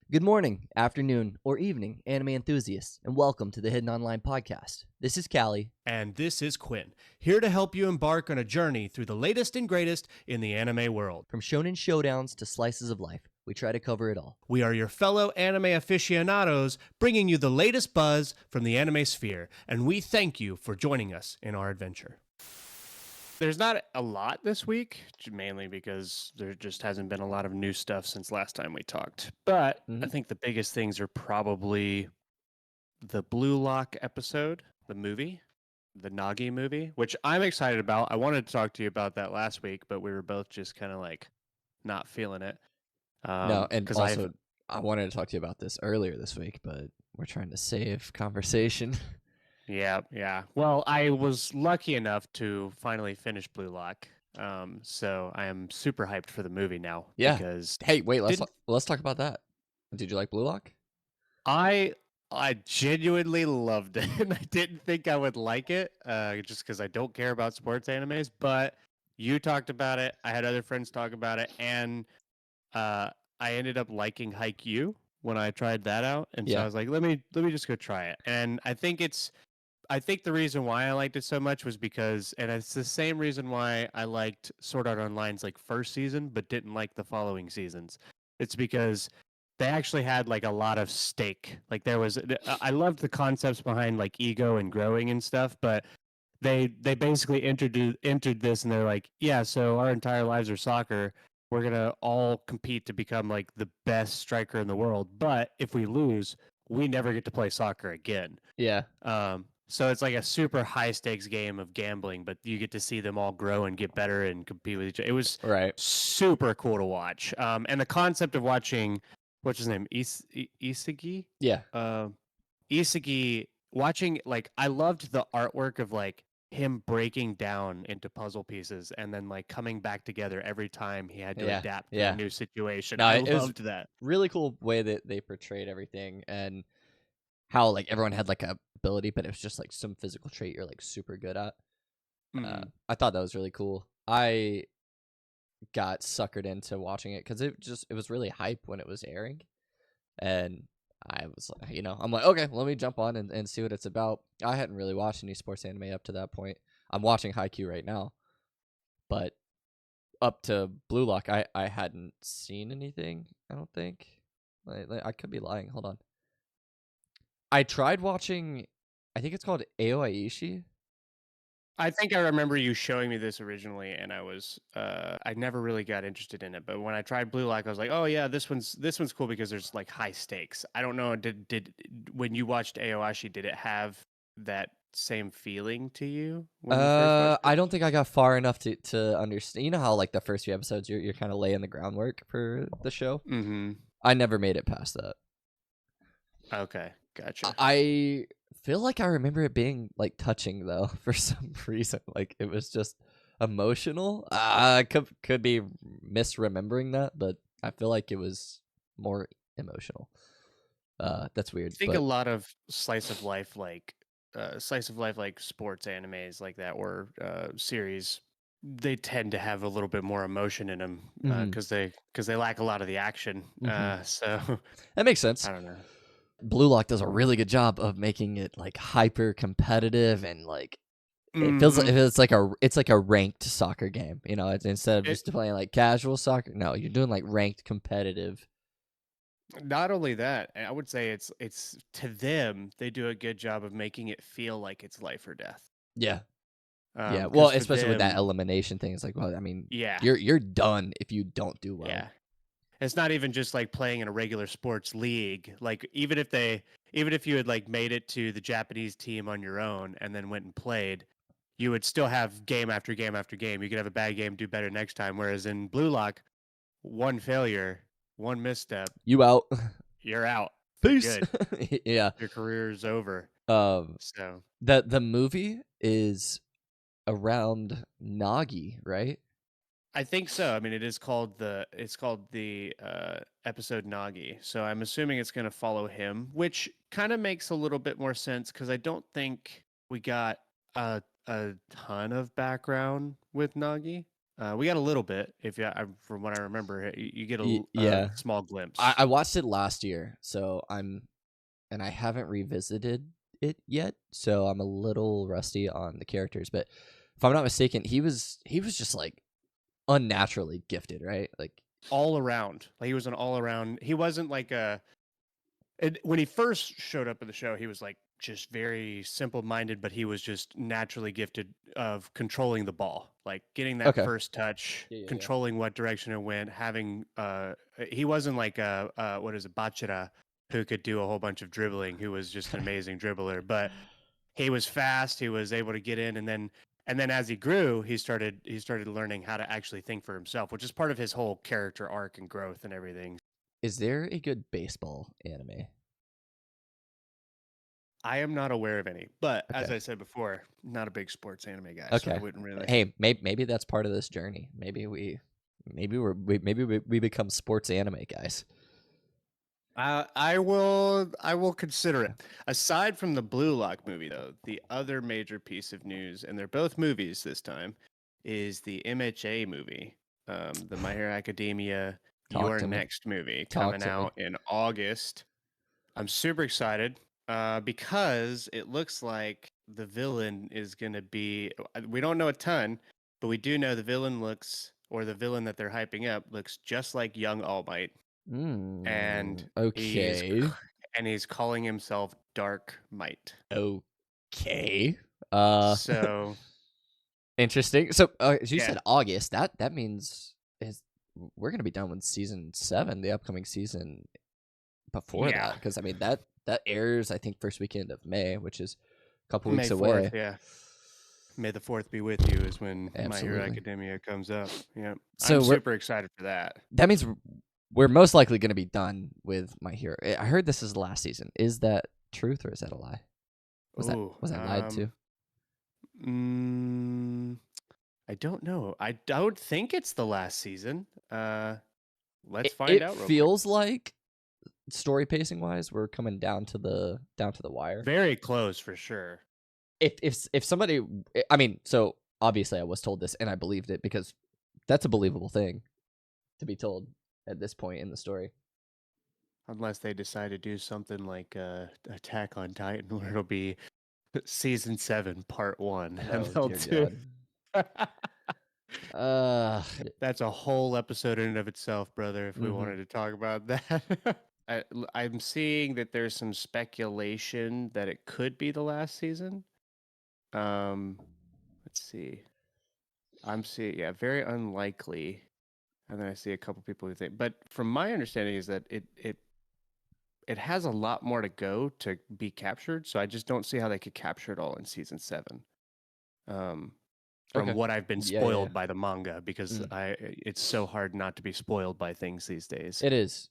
Good morning, afternoon, or evening, anime enthusiasts, and welcome to the Hidden Online Podcast. This is Callie. And this is Quinn, here to help you embark on a journey through the latest and greatest in the anime world. From shonen showdowns to slices of life, we try to cover it all. We are your fellow anime aficionados, bringing you the latest buzz from the anime sphere, and we thank you for joining us in our adventure. There's not a lot this week, mainly because there just hasn't been a lot of new stuff since last time we talked. But I think the biggest things are probably the Blue Lock episode, the movie, the Nagi movie, which I'm excited about. I wanted to talk to you about that last week, but we were both just kind of like not feeling it. No, and 'Cause also, I wanted to talk to you about this earlier this week, but we're trying to save conversation. Yeah. Well, I was lucky enough to finally finish Blue Lock. So I am super hyped for the movie now. Yeah. Because Hey, wait, let's talk about that. Did you like Blue Lock? I genuinely loved it. And I didn't think I would like it, just because I don't care about sports animes. But you talked about it. I had other friends talk about it, and I ended up liking Haikyuu when I tried that out. And so I was like, let me just go try it. And I think the reason why I liked it so much was because, and it's the same reason why I liked Sword Art Online's like first season, but didn't like the following seasons. It's because they actually had like a lot of stake. Like I loved the concepts behind like ego and growing and stuff, but they basically entered this and they're like, yeah, so our entire lives are soccer. We're gonna all compete to become like the best striker in the world, but if we lose, we never get to play soccer again. Yeah. So it's like a super high stakes game of gambling, but you get to see them all grow and get better and compete with each other. It was super cool to watch. And the concept of watching, what's his name, Isagi? Yeah. Isagi, watching, like, I loved the artwork of like him breaking down into puzzle pieces and then like coming back together every time he had to adapt to a new situation. No, I it was loved that. really cool way that they portrayed everything and how like everyone had like a ability, but it was just like some physical trait you're like super good at. I thought that was really cool. I got suckered into watching it because it was really hype when it was airing, and I was like, I'm like, okay, let me jump on and see what it's about. I hadn't really watched any sports anime up to that point. I'm watching Haikyuu right now, but up to Blue Lock, I hadn't seen anything. I don't think. Like, I could be lying. Hold on. I tried watching, I think it's called Aoishi. I think I remember you showing me this originally, and I never really got interested in it. But when I tried Blue Lock, I was like, oh yeah, this one's cool because there's like high stakes. I don't know, did when you watched Aoishi, did it have that same feeling to you when you first watched it? I don't think I got far enough to understand. You know how like the first few episodes you're kind of laying the groundwork for the show. Mm-hmm. I never made it past that. Okay, gotcha. I feel like I remember it being like touching though for some reason. Like it was just emotional. I could be misremembering that, but I feel like it was more emotional. That's weird. I think a lot of slice of life like sports animes like that or series, they tend to have a little bit more emotion in them because they lack a lot of the action. So that makes sense. I don't know. Blue Lock does a really good job of making it like hyper competitive and like it feels like it's like a ranked soccer game. It's instead of just playing like casual soccer. No, you're doing like ranked competitive. Not only that, I would say it's to them, they do a good job of making it feel like it's life or death. Yeah. Yeah. Well, especially with that elimination thing. It's like, well, I mean, yeah, you're done if you don't do well. Yeah. It's not even just like playing in a regular sports league. Like even if you had like made it to the Japanese team on your own and then went and played, you would still have game after game after game. You could have a bad game, do better next time. Whereas in Blue Lock, one failure, one misstep, you out. You're out. Peace. Good. Yeah. Your career's over. So the movie is around Nagi, right? I think so. I mean, it's called the episode Nagi. So I'm assuming it's going to follow him, which kind of makes a little bit more sense because I don't think we got a ton of background with Nagi. We got a little bit, from what I remember, you get a Yeah, small glimpse. I watched it last year, so and I haven't revisited it yet, so I'm a little rusty on the characters. But if I'm not mistaken, he was just like unnaturally gifted, right? Like, All around, like he was an all around. He wasn't like when he first showed up in the show, he was like just very simple minded, but he was just naturally gifted of controlling the ball, like getting that okay, first touch, yeah, yeah, yeah. controlling what direction it went. He wasn't like what is it, Bachira, who could do a whole bunch of dribbling, who was just an amazing dribbler, but he was fast. He was able to get in, and then as he grew, he started learning how to actually think for himself, which is part of his whole character arc and growth and everything. Is there a good baseball anime? I am not aware of any, but as Okay, I said before, not a big sports anime guy, so I okay. wouldn't really. Hey, maybe that's part of this journey. Maybe we become sports anime guys. I will consider it. Aside from the Blue Lock movie, though, the other major piece of news, and they're both movies this time, is the MHA movie, the My Hero Academia Talk Your to me. Next movie, Talk coming to me. out in August. I'm super excited because it looks like the villain is going to be. We don't know a ton, but we do know the villain that they're hyping up looks just like young All Might, and he's Okay. he's calling himself Dark Might. Okay. Uh, So interesting. So, as you yeah, said, August. That means is we're gonna be done with season 7, the upcoming season before yeah, that, because I mean that airs I think first weekend of May, which is a couple May weeks 4th. away. Yeah, May the 4th be with you is when My Hero Absolutely. Academia comes up. Yeah, I'm So super excited for that. that means we're most likely gonna be done with My Hero. I heard this is the last season. Is that truth or is that a lie? Was that Ooh, was I lied to? mm, I don't know. I don't think it's the last season. Let's find It out real quick. feels like story pacing wise, we're coming down to the wire. Very close for sure. If somebody, I mean, so obviously I was told this and I believed it because that's a believable thing to be told at this point in the story. Unless they decide to do something like Attack on Titan, where it'll be season 7, part 1, and Oh they'll dear do. God. Uh, That's a whole episode in and of itself, brother. If we hmm wanted to talk about that, I'm seeing that there's some speculation that it could be the last season. Um, let's see. I'm seeing, yeah, very unlikely. And then I see a couple people who think, but from my understanding is that it has a lot more to go to be captured. So I just don't see how they could capture it all in season 7. Um, from okay. what I've been Yeah, yeah, spoiled by the manga, because yeah. it's so hard not to be spoiled by things these days. It is.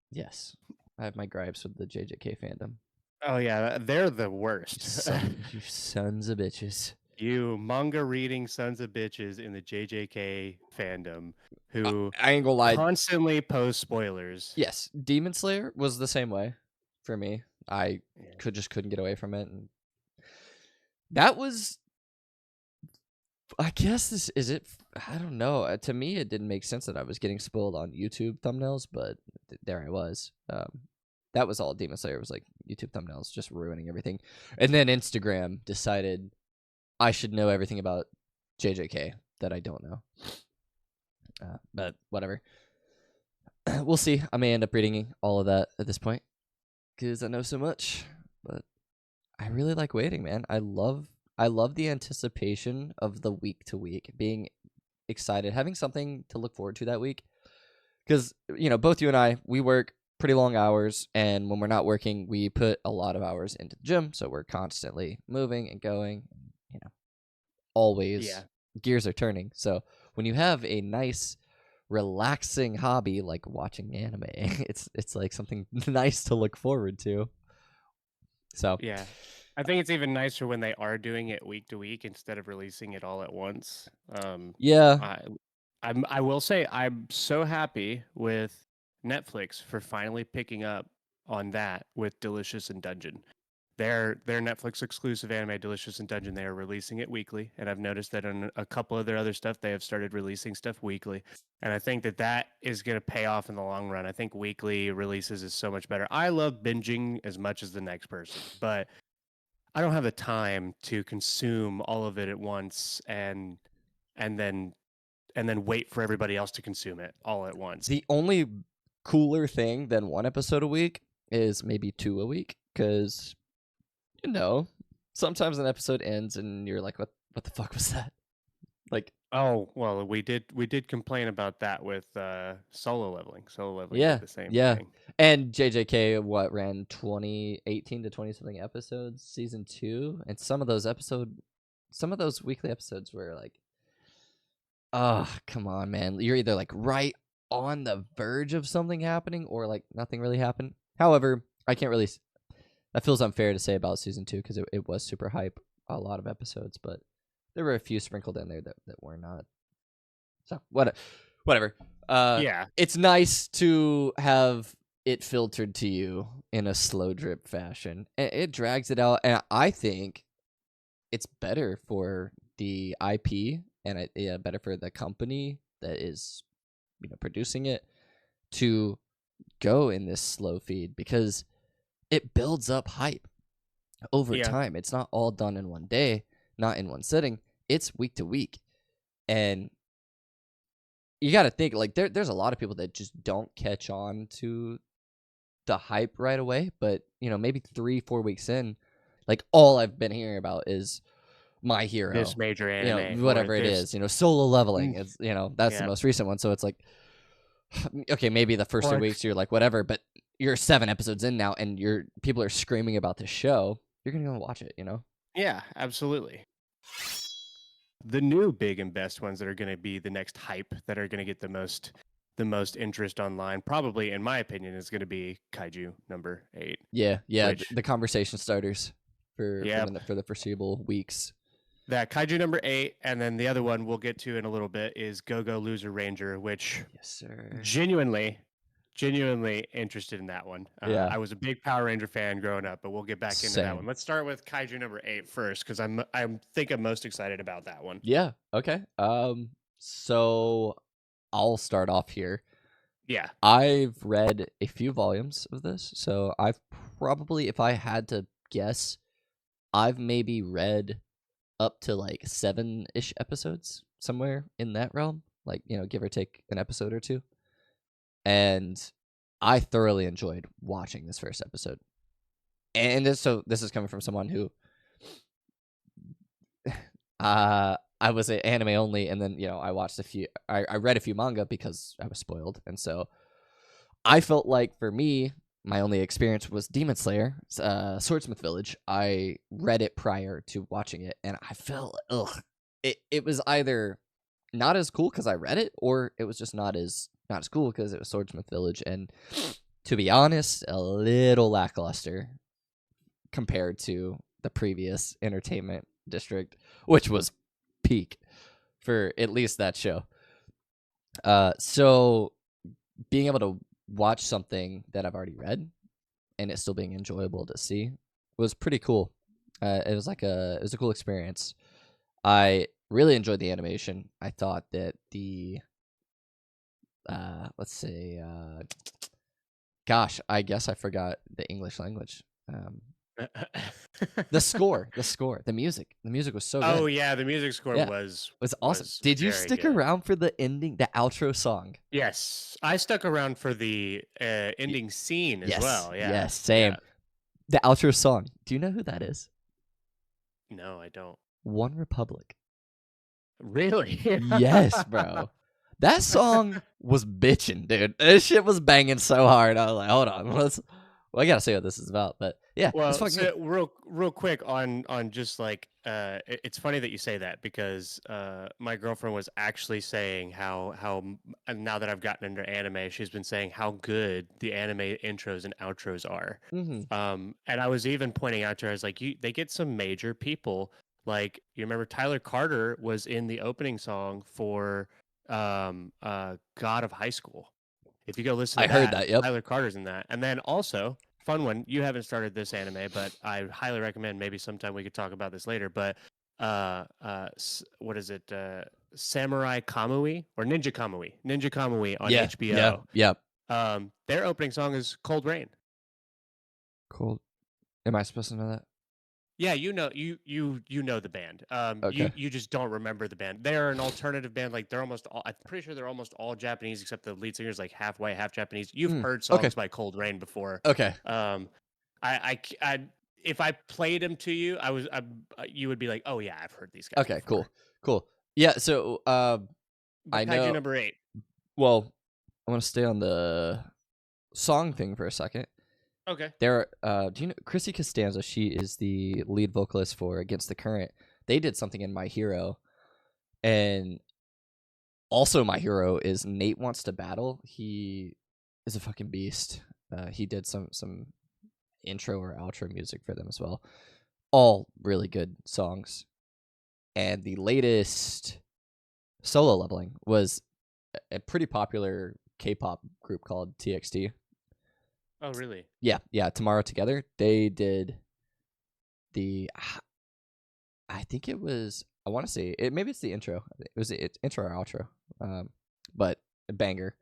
Yes, I have my gripes with the JJK fandom. Oh yeah, they're the You worst. you sons of bitches. You manga reading sons of bitches in the JJK fandom I, who I ain't gonna lie. constantly post spoilers. Yes, Demon Slayer was the same way for me. I Yeah. couldn't get away from it, and that was, I guess this is it. I don't know. To me, it didn't make sense that I was getting spoiled on YouTube thumbnails, but there I was. That was all Demon Slayer was, like YouTube thumbnails just ruining everything, and then Instagram decided I should know everything about JJK that I don't know. But whatever. We'll see. I may end up reading all of that at this point because I know so much. But I really like waiting, man. I love the anticipation of the week to week, being excited, having something to look forward to that week. Because both you and I, we work pretty long hours, and when we're not working, we put a lot of hours into the gym, so we're constantly moving and going. You know, Yeah. always gears are turning. So when you have a nice relaxing hobby like watching anime, it's like something nice to look forward to. So Yeah. I think it's even nicer when they are doing it week to week instead of releasing it all at once. yeah, I I will say I'm so happy with Netflix for finally picking up on that with Delicious and Dungeon. their Netflix exclusive anime Delicious in Dungeon, they are releasing it weekly, and I've noticed that on a couple of their other stuff they have started releasing stuff weekly, and I think that is going to pay off in the long run. I think weekly releases is so much better. I love binging as much as the next person, but I don't have the time to consume all of it at once and then wait for everybody else to consume it all at once. The only cooler thing than one episode a week is maybe 2 a week, because sometimes an episode ends and you're like, what the fuck was that? Like, oh well, we did complain about that with solo leveling. Solo leveling yeah, did the same yeah. thing. And JJK ran 18 to 20 something episodes season 2, and some of those weekly episodes were like, oh, come on, man. You're either like right on the verge of something happening or like nothing really happened. However, I can't really. That feels unfair to say about season 2 because it was super hype, a lot of episodes, but there were a few sprinkled in there that were not. So whatever. Yeah, it's nice to have it filtered to you in a slow drip fashion. It drags it out, and I think it's better for the IP and better for the company that is producing it to go in this slow feed, because it builds up hype over time. It's not all done in one day, not in one sitting. It's week to week, and you got to think like there's a lot of people that just don't catch on to the hype right away, but maybe 3-4 weeks in, like all I've been hearing about is My Hero, this major anime, whatever it is, Solo Leveling. It's that's the Yeah. most recent one. So it's like, okay, maybe the first 2 weeks you're like whatever, but you're 7 episodes in now, and people are screaming about this show. You're gonna go watch it, Yeah, absolutely. The new big and best ones that are going to be the next hype, that are going to get the most interest online, probably in my opinion, is going to be Kaiju number 8. Yeah, the conversation starters for the foreseeable weeks. That Kaiju number 8, and then the other one we'll get to in a little bit is Go Go Loser Ranger, which yes, sir. Genuinely interested in that one. Yeah. I was a big Power Ranger fan growing up, but we'll get back into that one. Let's start with Kaiju number 8 first, because I'm most excited about that one. Yeah. Okay. So I'll start off here. Yeah. I've read a few volumes of this, so I've probably, if I had to guess, I've maybe read up to like 7-ish episodes, somewhere in that realm, like give or take an episode or two. And I thoroughly enjoyed watching this first episode. And this is coming from someone who I was an anime only, and then I watched I read a few manga because I was spoiled. And so I felt like, for me, my only experience was Demon Slayer, Swordsmith Village. I read it prior to watching it, and I felt it was either not as cool because I read it, or it was just not as cool because it was Swordsmith Village, and to be honest, a little lackluster compared to the previous Entertainment District, which was peak for at least that show. So being able to watch something that I've already read and it still being enjoyable to see was pretty cool. It was a cool experience. I really enjoyed the animation. I thought that the gosh, I guess I forgot the English language. The score, the music was so good. Oh yeah, the music score was awesome. Did you stick around for the ending, the outro song? Yes, I stuck around for the ending scene as well. Yeah. Yes, same. Yeah. The outro song. Do you know who that is? No, I don't. One Republic. Really? Yes, bro. That song was bitching, dude. This shit was banging so hard. I was like, hold on, I gotta say what this is about. But yeah, well, so real quick on just like it's funny that you say that, because my girlfriend was actually saying how now that I've gotten into anime, she's been saying how good the anime intros and outros are. And I was even pointing out to her, I was like, they get some major people. Like, you remember Tyler Carter was in the opening song for God of High School. If you go listen to heard that. Yep. Tyler Carter's in that. And then also, fun one. You haven't started this anime, but I highly recommend. Maybe sometime we could talk about this later. But what is it? Samurai Kamui or Ninja Kamui? Ninja Kamui on Yeah, yeah, HBO. yeah. Their opening song is "Cold Rain." Cool. Am I supposed to know that? Yeah, you know the band. Okay. You just don't remember the band. They're an alternative band. Like they're almost all. I'm pretty sure they're almost all Japanese except the lead singer's like half white, half Japanese. You've heard Okay. songs by Cold Rain before. Okay. If I played them to you, you would be like, oh yeah, I've heard these guys. Okay. Before. Cool. Yeah. So But I Kaiju know. number 8. Well, I want to stay on the song thing for a second. Okay. Do you know Chrissy Costanza? She is the lead vocalist for Against the Current. They did something in My Hero, and also My Hero is Nate Wants to Battle. He is a fucking beast. He did some intro or outro music for them as well. All really good songs. And the latest Solo Leveling was a pretty popular K-pop group called TXT. Oh really? Yeah. Tomorrow Together. They did I think it was. I want to say it. Maybe it's the intro. It was the intro or outro. But a banger.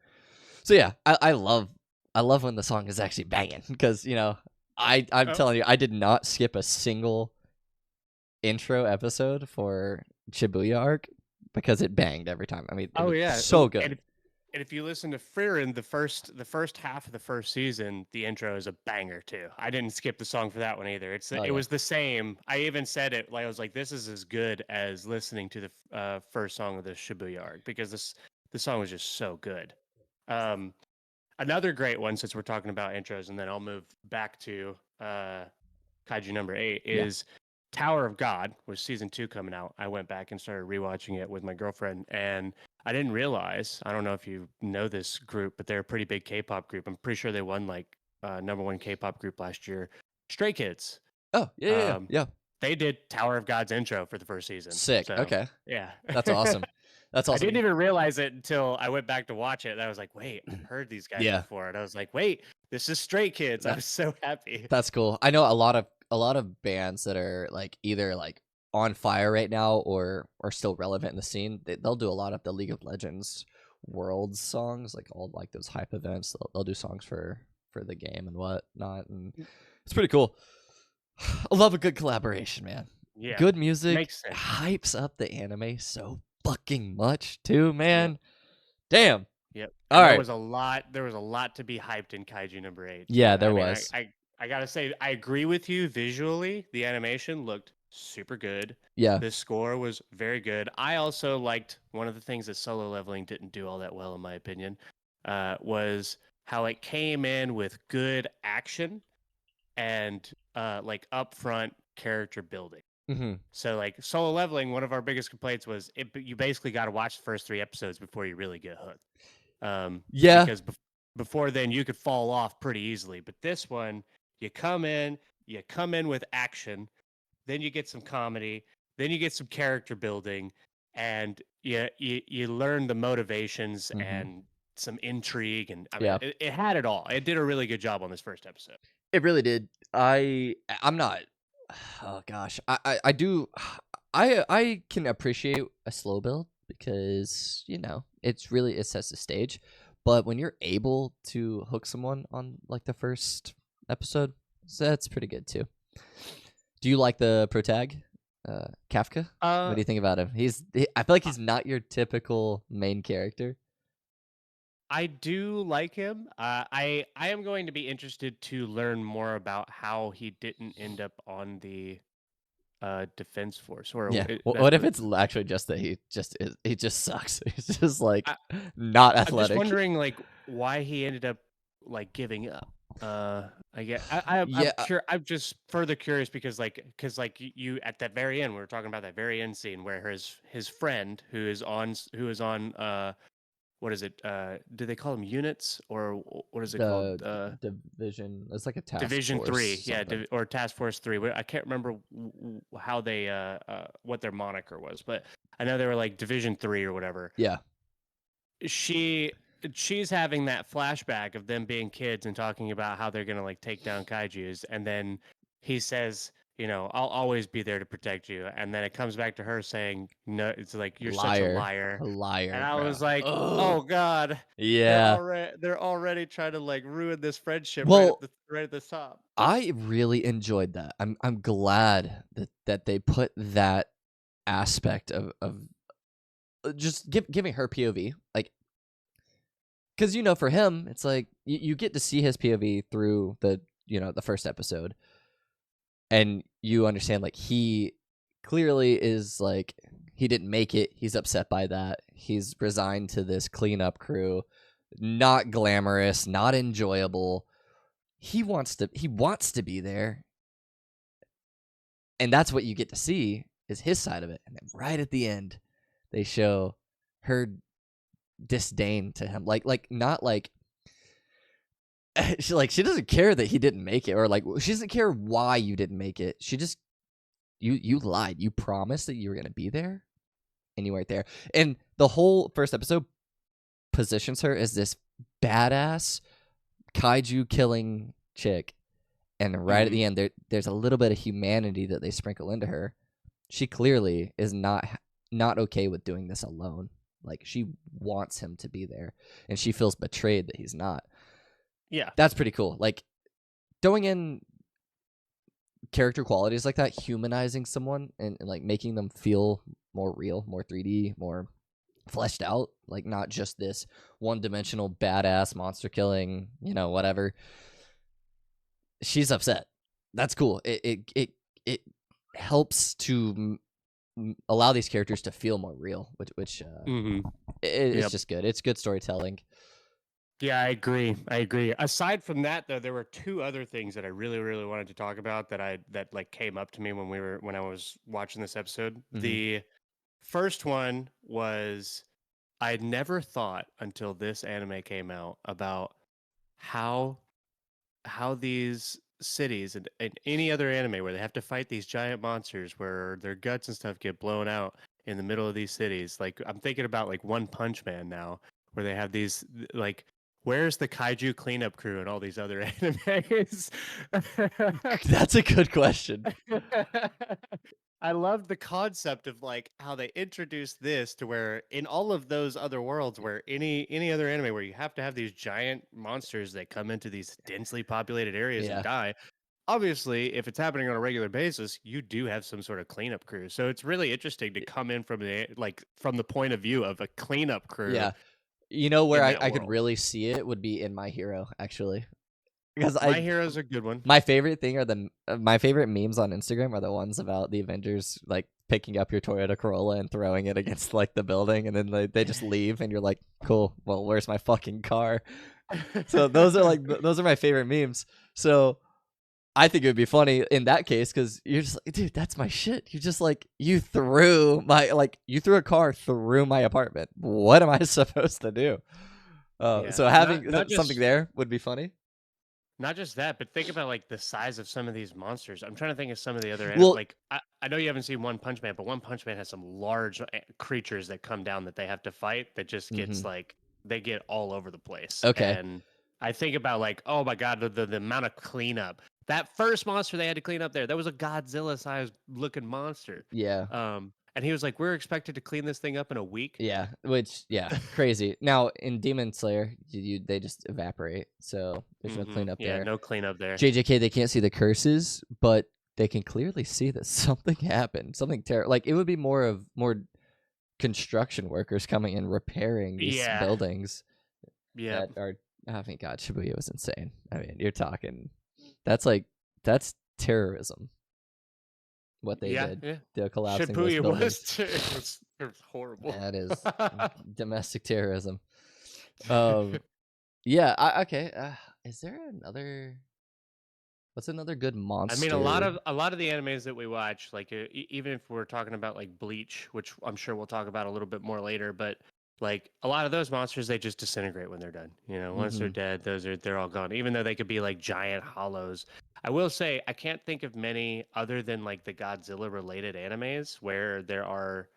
So yeah, I love when the song is actually banging because I'm telling you, I did not skip a single intro episode for Shibuya arc because it banged every time. I mean, it was so good. And if you listen to Frieren, the first half of the first season, the intro is a banger too. I didn't skip the song for that one either. It was the same. I even said it like I was like, this is as good as listening to the first song of the Shibuya arc because the song was just so good. Another great one, since we're talking about intros, and then I'll move back to Kaiju number 8 is Tower of God, with season 2 coming out. I went back and started rewatching it with my girlfriend, and I didn't realize, I don't know if you know this group, but they're a pretty big K-pop group. I'm pretty sure they won like number 1 K-pop group last year. Stray Kids. Oh, yeah. They did Tower of God's intro for the first season. Sick. So, okay. Yeah. That's awesome. That's awesome. I didn't even realize it until I went back to watch it. And I was like, wait, I've heard these guys before. And I was like, wait, this is Stray Kids. I was so happy. That's cool. I know a lot of bands that are like either like on fire right now or are still relevant in the scene. They'll do a lot of the League of Legends Worlds songs, like all like those hype events. They'll do songs for the game and whatnot, and it's pretty cool. I love a good collaboration, man. Yeah, good music makes sense. Hypes up the anime so fucking much too, man. Damn. Yep. All right. There was a lot to be hyped in Kaiju number 8. Yeah, there was. I gotta say, I agree with you. Visually, the animation looked super good. Yeah. The score was very good. I also liked one of the things that Solo Leveling didn't do all that well, in my opinion, was how it came in with good action and like upfront character building. Mm-hmm. So like Solo Leveling, one of our biggest complaints was you basically got to watch the first 3 episodes before you really get hooked. Because before then you could fall off pretty easily. But this one, you come in with action, then you get some comedy, then you get some character building, and you learn the motivations and some intrigue, and I mean, it had it all. It did a really good job on this first episode. It really did. I'm not. Oh gosh, I do. I can appreciate a slow build because it sets the stage. But when you're able to hook someone on like the first episode, that's pretty good too. Do you like the protag, Kafka? What do you think about him? I feel like he's not your typical main character. I do like him. I am going to be interested to learn more about how he didn't end up on the defense force. Or what if it's actually just that he just sucks? He's just like not athletic. I'm just wondering like why he ended up like giving up. I'm just further curious because you at that very end, we were talking about that very end scene where his friend who is on what is it? Do they call them units or what is it called? Division. It's like a task Division force 3, something. or Task Force 3. I can't remember how they what their moniker was, but I know they were like Division 3 or whatever. Yeah. she's having that flashback of them being kids and talking about how they're gonna like take down kaijus, and then he says, you know, I'll always be there to protect you, and then it comes back to her saying, no, it's like you're such a Liar. liar, A and liar, I bro. was like, Oh, oh god, yeah. they're already trying to like ruin this friendship Well, right at the top. I really enjoyed that. I'm glad that they put that aspect of just giving her POV, like, because for him, it's like you get to see his POV through the first episode, and you understand like he clearly is like he didn't make it. He's upset by that. He's resigned to this cleanup crew, not glamorous, not enjoyable. He wants to be there, and that's what you get to see is his side of it. And then right at the end, they show her disdain to him, like not like she doesn't care that he didn't make it, or like she doesn't care why you didn't make it. She just you lied. You promised that you were gonna be there, and you weren't there. And the whole first episode positions her as this badass kaiju killing chick, and right at the end, there's a little bit of humanity that they sprinkle into her. She clearly is not okay with doing this alone. Like she wants him to be there, and she feels betrayed that he's not. Yeah, That's pretty cool. Like throwing in character qualities like that, humanizing someone and like making them feel more real, more 3D, more fleshed out, like not just this one-dimensional badass monster killing, whatever. She's upset. That's cool. It helps to allow these characters to feel more real, which it's just good. It's good storytelling. Yeah, I agree. Aside from that, though, there were two other things that I really, really wanted to talk about that like came up to me when I was watching this episode. Mm-hmm. The first one was I'd never thought until this anime came out about how these cities and any other anime where they have to fight these giant monsters where their guts and stuff get blown out in the middle of these cities. Like I'm thinking about like One Punch Man now, where they have these like where's the kaiju cleanup crew and all these other animes? That's a good question. I love the concept of like how they introduced this to where in all of those other worlds where any other anime where you have to have these giant monsters that come into these densely populated areas and Yeah. die. Obviously, if it's happening on a regular basis, you do have some sort of cleanup crew. So it's really interesting to come in from the point of view of a cleanup crew. Yeah. Where in that I could world. really see it would be in My Hero, actually. Because My Hero's a good one. my favorite thing are my favorite memes on Instagram are the ones about the Avengers like picking up your Toyota Corolla and throwing it against like the building, and then they just leave, and you're like, cool. Well, where's my fucking car? So those are my favorite memes. So I think it would be funny in that case because you're just like, dude, that's my shit. You just like you threw a car through my apartment. What am I supposed to do? Yeah. So having Not something just there would be funny. not just that, but think about like the size of some of these monsters. I'm trying to think of some of the other Well, like I know you haven't seen One Punch Man, but One Punch Man has some large creatures that come down that they have to fight that just gets like they get all over the place. okay. And I think about like, oh my god, the amount of cleanup. That first monster they had to clean up there, that was a Godzilla-sized looking monster. Yeah. And he was like, we're expected to clean this thing up in a week. Yeah. Crazy. Now in Demon Slayer, they just evaporate, so there's no cleanup Yeah, there. no cleanup there. JJK, they can't see the curses, but they can clearly see that something happened, something terrible. Like it would be more construction workers coming and repairing these buildings. Yeah. That are. I mean, God, Shibuya was insane. I mean, you're talking. That's terrorism. What they did. Yeah. The collapsing those Shibuya buildings. it was horrible. That is domestic terrorism. Yeah. Okay. Is there another? What's another good monster? I mean, a lot of the animes that we watch, like even if we're talking about like Bleach, which I'm sure we'll talk about a little bit more later, but like a lot of those monsters, they just disintegrate when they're done. Once they're dead, they're all gone. Even though they could be like giant hollows. I will say I can't think of many other than like the Godzilla related animes where there are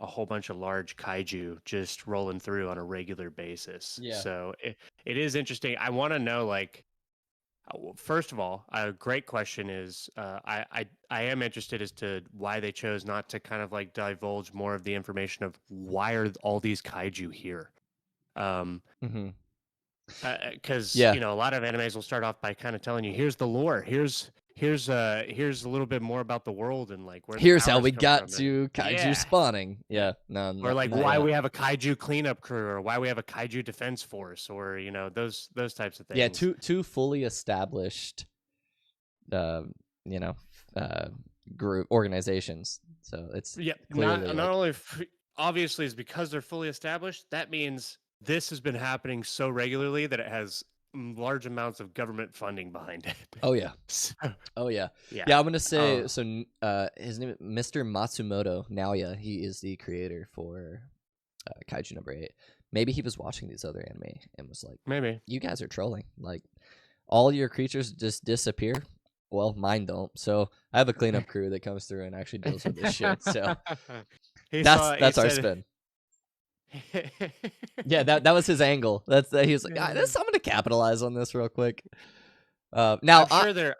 a whole bunch of large kaiju just rolling through on a regular basis. Yeah. So it is interesting. I want to know, like, first of all, a great question is, I am interested as to why they chose not to kind of like divulge more of the information of why are all these kaiju here. Um, Mm-hmm. because Yeah. you know a lot of animes will start off by kind of telling you here's the lore, here's a little bit more about the world and like where the Here's how powers we come got from, and to kaiju yeah, spawning. yeah, Yeah. No, or like not why yet. we have a kaiju cleanup crew, or why we have a kaiju defense force, or you know those types of Yeah, things. two fully established, uh, you know, uh, group organizations. So it's Yeah, clearly not like, only obviously is because they're fully established. That means this has been happening so regularly that it has large amounts of government funding behind it. oh yeah, So, oh yeah, yeah. yeah. I'm gonna say Oh, so. His name is Mr. Matsumoto Naoya. He is the creator for Kaiju number 8. Maybe he was watching these other anime and was like, maybe. "You guys are trolling. Like, all your creatures just disappear. Well, mine don't. So I have a cleanup crew that comes through and actually deals with this shit. So He that's saw. He that's our said. spin. Yeah, that was his angle. That's that he was like, Yeah. I'm gonna capitalize on this real quick. Now I'm sure there.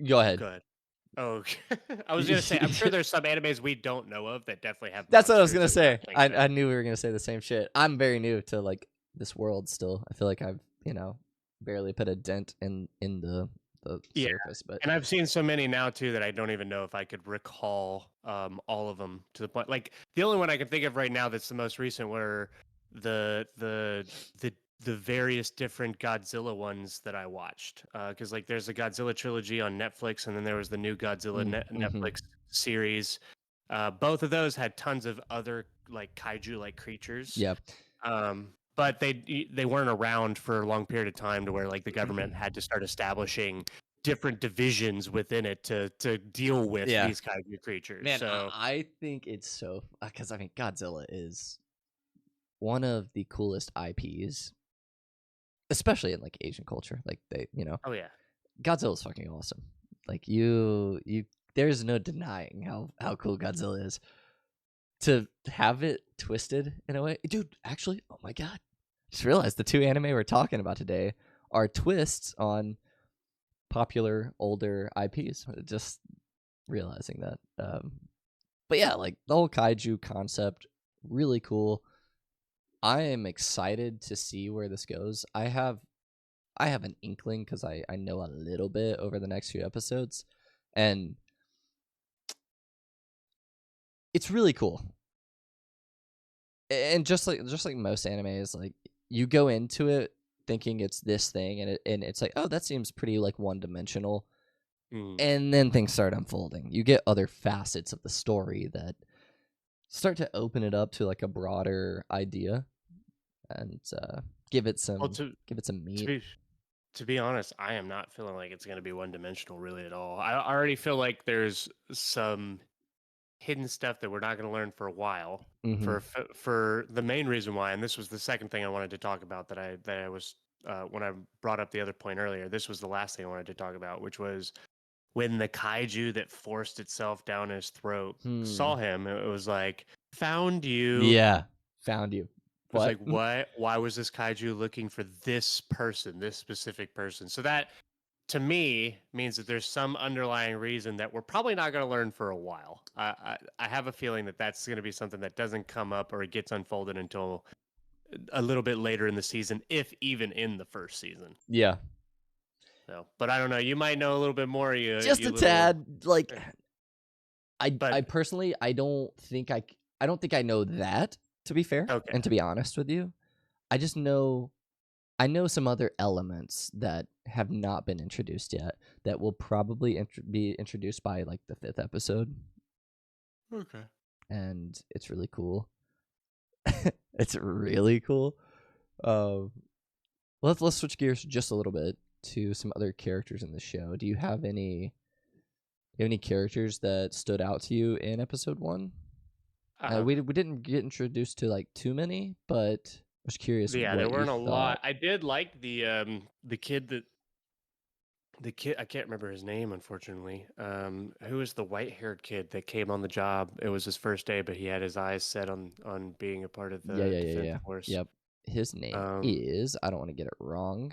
go ahead. Good. Oh, I was gonna say. I'm sure there's some animes we don't know of that definitely have That's what I was monsters gonna that we're not say. thinking of. I knew we were gonna say the same shit. I'm very new to like this world still. I feel like I've barely put a dent in the Yeah, surface, but and I've seen so many now too that I don't even know if I could recall all of them to the point. Like the only one I can think of right now that's the most recent were the the the the various different Godzilla ones that I watched. Because like there's a Godzilla trilogy on Netflix, and then there was the new Godzilla mm-hmm. Netflix series. Both of those had tons of other like kaiju like creatures. Yeah. But they weren't around for a long period of time to where like the government had to start establishing different divisions within it to deal with Yeah. these kaiju creatures. Man, So I think it's so because I mean Godzilla is one of the coolest IPs, especially in like Asian culture. Like oh yeah. Godzilla's fucking awesome. Like there's no denying how cool Godzilla is. To have it twisted in a way, dude. Actually, oh my god, just realized the two anime we're talking about today are twists on popular older IPs. Just realizing that. But yeah, like the whole kaiju concept, really cool. I am excited to see where this goes. I have an inkling because I know a little bit over the next few episodes, and it's really cool. And just like most animes, like you go into it thinking it's this thing, and it's like, oh, that seems pretty like one dimensional, Mm. and then things start unfolding. You get other facets of the story that start to open it up to like a broader idea, and give it Well, some to meat. be to be honest, I am not feeling like it's going to be one dimensional really at all. I already feel like there's some hidden stuff that we're not going to learn for a while. Mm-hmm. For the main reason why, and this was the second thing I wanted to talk about that I was when I brought up the other point earlier. This was the last thing I wanted to talk about, which was when the kaiju that forced itself down his throat saw him. It was like found you. Yeah, found you. It was What? like, what? Why was this kaiju looking for this person, this specific person? So that, to me, means that there's some underlying reason that we're probably not going to learn for a while. I have a feeling that that's going to be something that doesn't come up or it gets unfolded until a little bit later in the season, if even in the first season. Yeah, So, but I don't know. You might know a little bit more. just You a little, tad. Like I but personally, I don't think I know that, to be fair okay. and to be honest with you. I just know I know some other elements that have not been introduced yet that will probably be introduced by like the 5th episode, Okay. and it's really cool. It's really cool. Um, let's switch gears just a little bit to some other characters in the show. Do you have any characters that stood out to you in episode 1? We didn't get introduced to like too many, but I was curious Yeah, there what you weren't a thought. lot. I did like the kid that The kid, I can't remember his name, unfortunately. Who was the white-haired kid that came on the job? It was his first day, but he had his eyes set on being a part of Yeah, the yeah, yeah, defense yeah. force. Yep. His name Um, is, I don't want to get it wrong.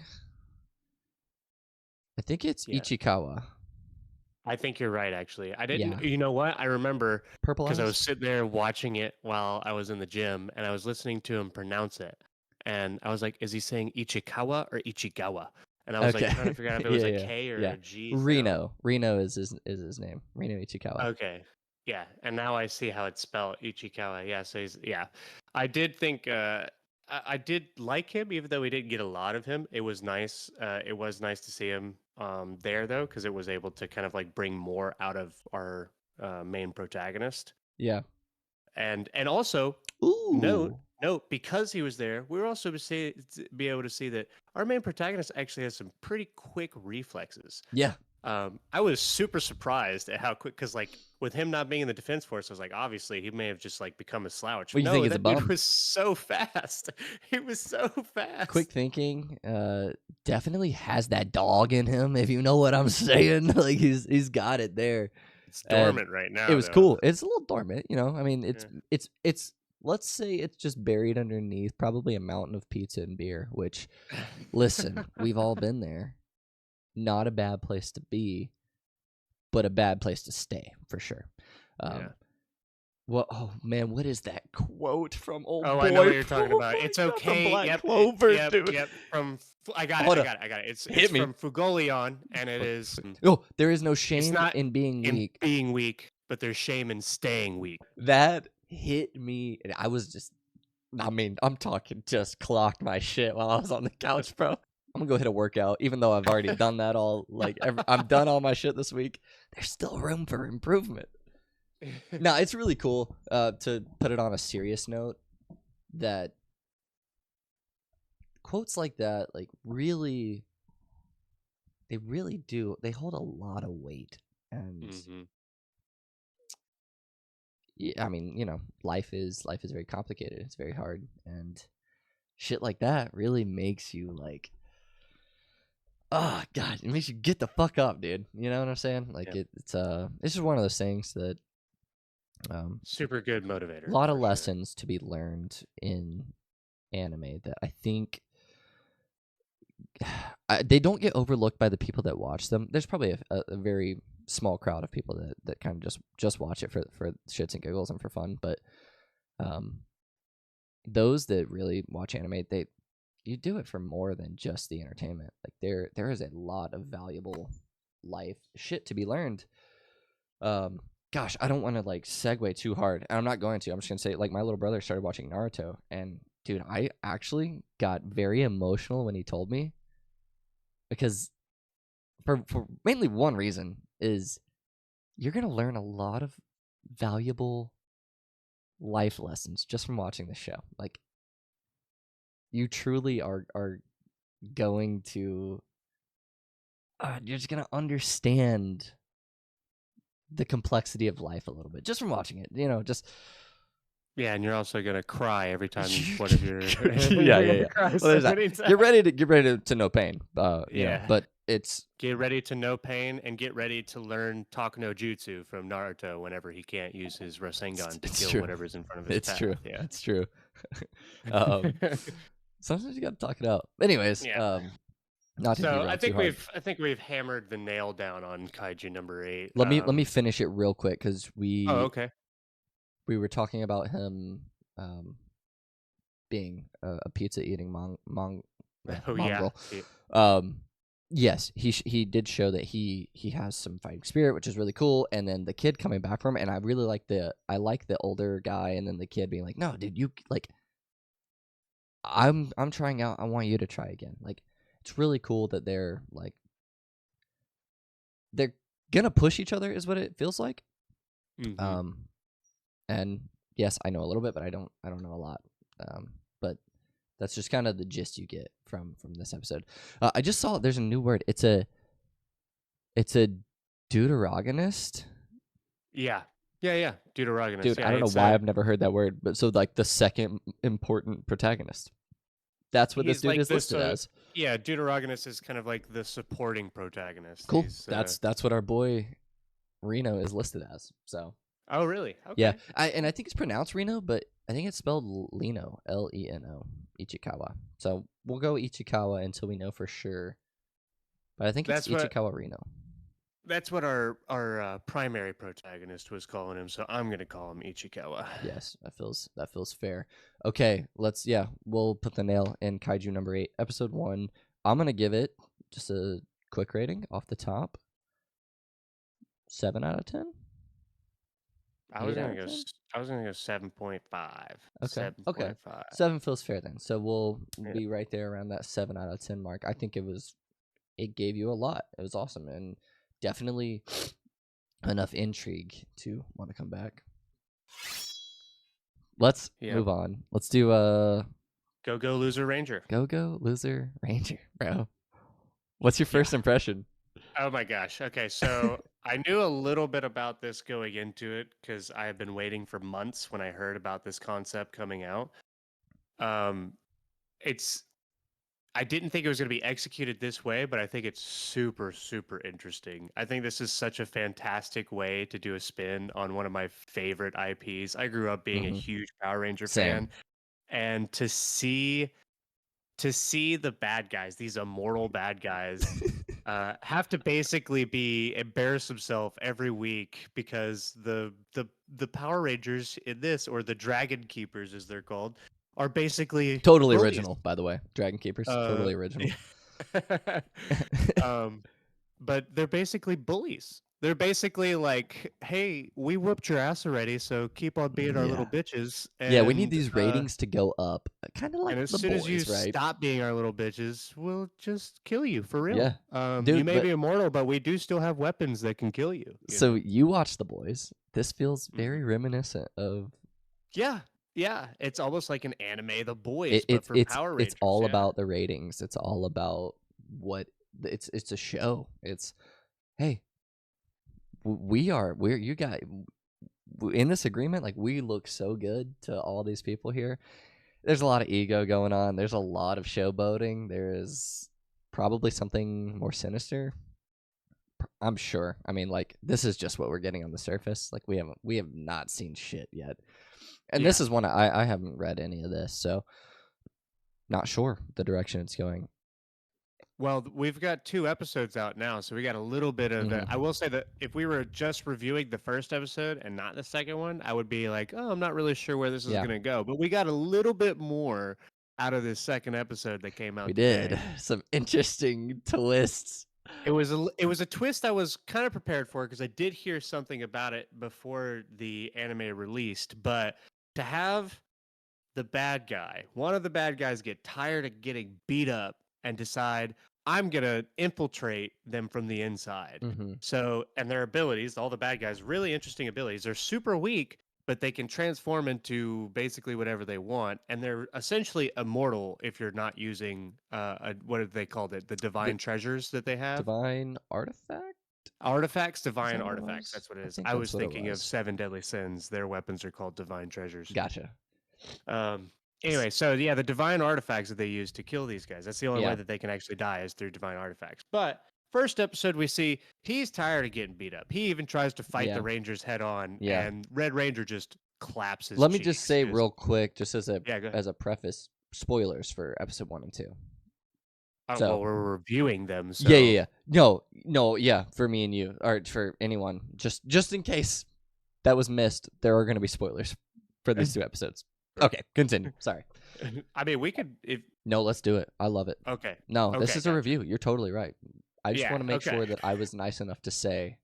I think it's yeah, Ichikawa. I think you're right. Actually, I didn't. Yeah. You know what? I remember Purple because I was eyes? sitting there watching it while I was in the gym, and I was listening to him pronounce it, and I was like, "Is he saying Ichikawa or Ichigawa?" And I was like Okay. trying to figure out if it was Yeah, a yeah, K or yeah. a G sound. Reno. Reno is his name. Reno Ichikawa. Okay. Yeah, and now I see how it's spelled, Ichikawa. Yeah, so he's yeah. I did think I did like him, even though we didn't get a lot of him. It was nice. It was nice to see him there though, because it was able to kind of like bring more out of our main protagonist. Yeah. And also note Ooh. note because he was there, we were also be able to see that our main protagonist actually has some pretty quick reflexes. Yeah. I was super surprised at how quick, because like with him not being in the defense force, I was like, obviously he may have just like become a slouch. What do you think No, is a that dude bum? was so fast. He was so Quick fast. thinking. Definitely has that dog in him, if you know what I'm saying. Like he's got it there. It's And dormant right it now, was though. cool. It's a little dormant, you know. I mean, Yeah. it's let's say it's just buried underneath probably a mountain of pizza and beer, which listen, we've all been there. Not a bad place to be, but a bad place to stay for sure. Yeah. What? Oh man, what is that quote from Old Oh, I know what Boy? you're talking Oh about. my It's god, the okay. Black Yep. Clover, Yep. dude. Yep. I got it. Hold I up, got it. I got it. It's hit me. from Fugolion, and it is. Oh, there is no It's shame not in being in weak. being weak, but there's shame in staying weak. That hit me, and I was just. I mean, I'm talking just clocked my shit while I was on the couch, bro. I'm gonna go hit a workout, even though I've already done that all. Like, I'm done all my shit this week. There's still room for improvement. No, it's really cool. To put it on a serious note, that quotes like that, like really, they really do. They hold a lot of weight, and Mm-hmm. yeah, I mean, you know, life is very complicated. It's very hard, and shit like that really makes you like, oh god, it makes you get the fuck up, dude. You know what I'm saying? Like Yeah. it's just one of those things that Super good a motivator lot of for sure. lessons to be learned in anime that I think they don't get overlooked by the people that watch them. There's probably a very small crowd of people that kind of just watch it for shits and giggles and for fun, but um those that really watch anime, you do it for more than just the entertainment. Like there is a lot of valuable life shit to be learned. Gosh, I don't want to like segue too hard. And I'm not going to. I'm just gonna say like my little brother started watching Naruto, and dude, I actually got very emotional when he told me, because for mainly one reason is you're gonna learn a lot of valuable life lessons just from watching the show. Like you truly are going to you're just gonna understand the complexity of life a little bit just from watching it. You know, just Yeah, and you're also gonna cry every time one of your yeah, you're yeah, gonna yeah. cry Well, so there's that. many Get times. ready to know pain. You know, Yeah. but it's Get ready to know pain and get ready to learn Talk no Jutsu from Naruto whenever he can't use his Rasengan to it's kill true. whatever's in front of his It's true. path. Yeah. It's true. um, sometimes you gotta talk it out. Anyways, Yeah. not to So derail too hard. I think we've hammered the nail down on Kaiju number 8. Let me finish it real quick because Oh, okay. we were talking about him being a pizza eating Oh yeah. mongrel. Yes, he did show that he has some fighting spirit, which is really cool. And then the kid coming back from, and I really like the older guy, and then the kid being like, "No, dude, you like, I'm trying out. I want you to try again." Like, it's really cool that they're like they're gonna push each other, is what it feels like. Mm-hmm. And yes, I know a little bit, but I don't know a lot. But that's just kind of the gist you get from this episode. I just saw there's a new word. It's a deuteragonist. Yeah. Yeah. Deuteragonist. Dude, Yeah. I don't know It's why I've never heard that word, but so like the second important protagonist. That's what this He's dude like is this. listed as. Yeah, Deuteragonus is kind of like the supporting protagonist. Cool. He's, That's what our boy Reno is listed as. So oh, really? yeah, Okay. I think it's pronounced Reno, but I think it's spelled Leno, Leno, Ichikawa. So we'll go Ichikawa until we know for sure. But I think it's Ichikawa Reno. That's what our primary protagonist was calling him, so I'm gonna call him Ichikawa. Yes, that feels fair. Okay, we'll put the nail in Kaiju number 8, episode 1. I'm gonna give it just a quick rating off the top. 7 out of 10. I was gonna go 7.5. Okay. 7.5. Okay. 7 feels fair then. So we'll be right there around that 7 out of 10 mark. I think it gave you a lot. It was awesome and definitely enough intrigue to want to come back. Let's move on. Let's do Go Loser Ranger. Go Loser Ranger, bro. What's your first impression? Oh my gosh. Okay, so I knew a little bit about this going into it because I have been waiting for months when I heard about this concept coming out. I didn't think it was going to be executed this way, but I think it's super, super interesting. I think this is such a fantastic way to do a spin on one of my favorite IPs. I grew up being a huge Power Ranger fan, and to see the bad guys, these immortal bad guys, have to basically embarrass himself every week because the Power Rangers in this, or the Dragon Keepers as they're called, are basically totally bullies. original, by the way. Dragon Keepers, totally original. But they're basically bullies. They're basically like, hey, we whooped your ass already, so keep on being our little bitches. And, we need these ratings to go up. Kind of like and as the soon boys, as you right? stop being our little bitches, we'll just kill you for real. Yeah. Dude, you may but be immortal, but we do still have weapons that can kill you. So you watch The Boys. This feels very reminiscent of. Yeah. It's almost like an anime, The Boys, but for Power Rangers. It's all about the ratings. It's all about what it's a show. It's, hey, you guys in this agreement, like, we look so good to all these people here. There's a lot of ego going on. There's a lot of showboating. There is probably something more sinister, I'm sure. I mean, like, this is just what we're getting on the surface. Like, we have not seen shit yet. And this is one I haven't read any of this, so not sure the direction it's going. Well, we've got 2 episodes out now, so we got a little bit of I will say that if we were just reviewing the first episode and not the second one, I would be like, oh, I'm not really sure where this is going to go. But we got a little bit more out of this second episode that came out today. We did. Some interesting twists. It was a twist I was kind of prepared for because I did hear something about it before the anime released. But to have one of the bad guys, get tired of getting beat up and decide, I'm going to infiltrate them from the inside. So, and their abilities, all the bad guys, really interesting abilities. They're super weak, but they can transform into basically whatever they want. And they're essentially immortal if you're not using, what did they called it? The divine treasures that they have? Divine artifact? Divine artifacts. That's what it is. I was thinking of 7 Deadly Sins. Their weapons are called divine treasures. Gotcha. Anyway, so yeah, the divine artifacts that they use to kill these guys. That's the only way that they can actually die is through divine artifacts. But first episode, we see he's tired of getting beat up. He even tries to fight the Rangers head on, and Red Ranger just claps his Let me cheeks. just say real quick, just as a preface, spoilers for episode 1 and 2. So, well, we're reviewing them. So. Yeah. No, for me and you, or for anyone, just in case that was missed, there are going to be spoilers for these 2 episodes. Okay, continue. Sorry. I mean, we could. No, let's do it. I love it. Okay. No, this is a review. You're totally right. I just want to make sure that I was nice enough to say,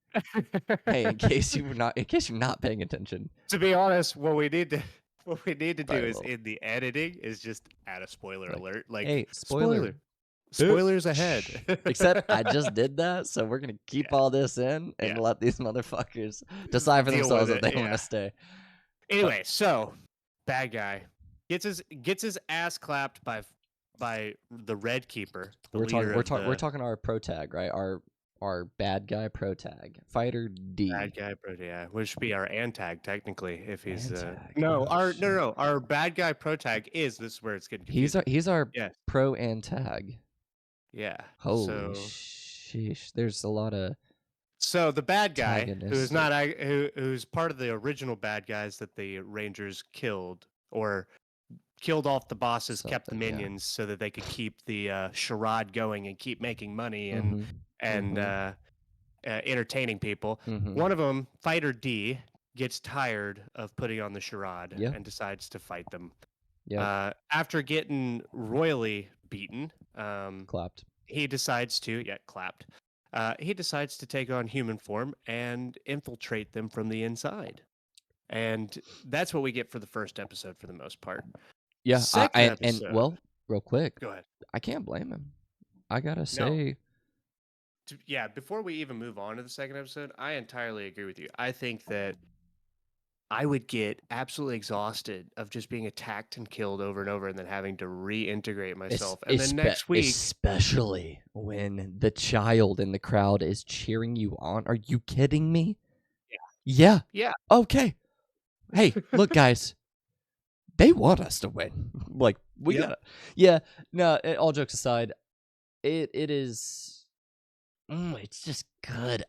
hey, in case you're not paying attention. To be honest, what we need to do is in the editing is just add a spoiler alert. Like, hey, spoiler. Spoilers ahead. Except I just did that, so we're gonna keep all this in and let these motherfuckers decide for themselves if they want to stay. Anyway, so bad guy gets his ass clapped by the Red Keeper. We're talking our protag, right? Our our bad guy pro tag, Fighter D. Bad guy, yeah, which should be our antag technically if he's Antag. no, Oh, our shit. our bad guy protag is this is where it's getting He's confusing. our Yes. pro antag. Yeah. Holy So sheesh. There's a lot of the bad guy who is antagonistic not who's part of the original bad guys that the Rangers killed or killed off the bosses, kept the something, yeah. minions so that they could keep the charade going and keep making money and Mm-hmm. and Mm-hmm. entertaining people. Mm-hmm. One of them, Fighter D, gets tired of putting on the charade Yeah. and decides to fight them. Yep. After getting royally beaten, Clapped. he decides to clapped. He decides to take on human form and infiltrate them from the inside. And that's what we get for the first episode for the most part. Yeah. Second And episode. well, real quick, Go ahead. I can't blame him. I gotta No. say, Before we even move on to the second episode, I entirely agree with you. I think that I would get absolutely exhausted of just being attacked and killed over and over and then having to reintegrate myself. And then next week, especially when the child in the crowd is cheering you on. Are you kidding me? Yeah. Yeah. Okay. Hey, look, guys. They want us to win. Like, we gotta. Yeah. No, all jokes aside, it is. It's just good.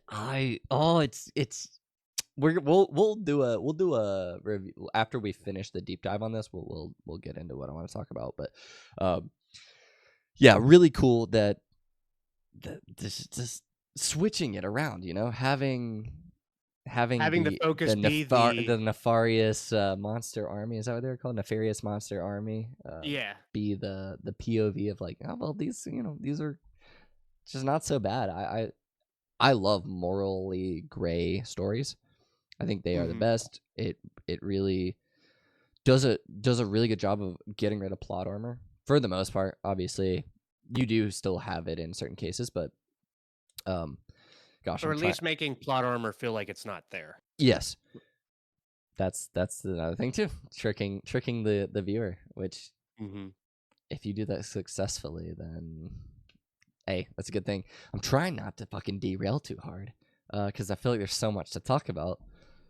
We'll do a review after we finish the deep dive on this. We'll get into what I want to talk about, but yeah, really cool that this just switching it around, having the focus be the nefarious monster army. Is that what they're called? Nefarious monster army. Be the POV of like, oh well, these these are just not so bad. I love morally gray stories. I think they are the best. It really does a really good job of getting rid of plot armor for the most part. Obviously, you do still have it in certain cases, but gosh, or at least making plot armor feel like it's not there. Yes, that's another thing too. Tricking the viewer, which if you do that successfully, then hey, that's a good thing. I'm trying not to fucking derail too hard, because I feel like there's so much to talk about.